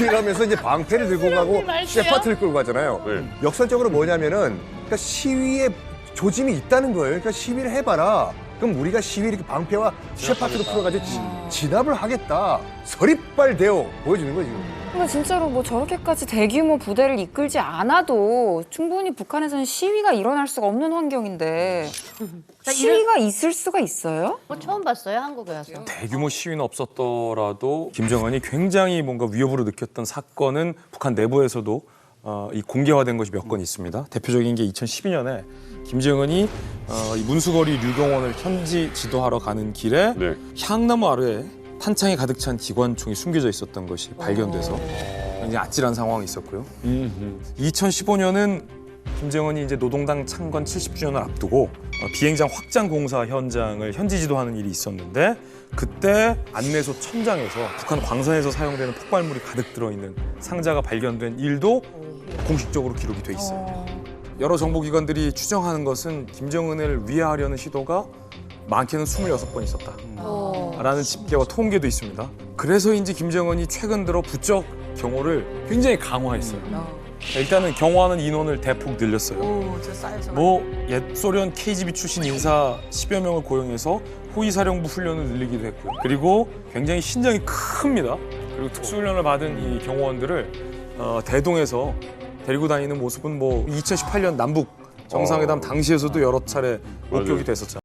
이러면서 이제 방패를 들고 가고 세파트를 끌고 가잖아요. 역설적으로 뭐냐면은 그러니까 시위에 조짐이 있다는 거예요. 그러니까 시위를 해봐라. 그럼 우리가 시위 이렇게 방패와 셰파트로 풀어가지고 진압을 하겠다. 서리빨대오 보여주는 거지. 근데 진짜로 뭐 저렇게까지 대규모 부대를 이끌지 않아도 충분히 북한에서는 시위가 일어날 수가 없는 환경인데 시위가 있을 수가 있어요? 처음 봤어요, 한국에 와서. 대규모 시위는 없었더라도 김정은이 굉장히 뭔가 위협으로 느꼈던 사건은 북한 내부에서도 이 공개화된 것이 몇 건 있습니다. 대표적인 게 2012년에 김정은이 이 문수거리 류경원을 현지 지도하러 가는 길에 향나무 아래에 탄창이 가득 찬 기관총이 숨겨져 있었던 것이 발견돼서 굉장히 아찔한 상황이 있었고요. 2015년은 김정은이 이제 노동당 창건 70주년을 앞두고 비행장 확장 공사 현장을 현지 지도하는 일이 있었는데 그때 안내소 천장에서 북한 광산에서 사용되는 폭발물이 가득 들어있는 상자가 발견된 일도 공식적으로 기록이 돼 있어요. 여러 정보기관들이 추정하는 것은 김정은을 위해하려는 시도가 많게는 26번 있었다. 라는 집계와 통계도 있습니다. 그래서인지 김정은이 최근 들어 부쩍 경호를 굉장히 강화했어요. 일단은 경호하는 인원을 대폭 늘렸어요. 뭐 옛 소련 KGB 출신 인사 10여 명을 고용해서 호위사령부 훈련을 늘리기도 했고요. 그리고 굉장히 신장이 큽니다. 그리고 특수훈련을 받은 이 경호원들을 대동에서 데리고 다니는 모습은 뭐 2018년 남북 정상회담 당시에서도 여러 차례 목격이 됐었잖아요.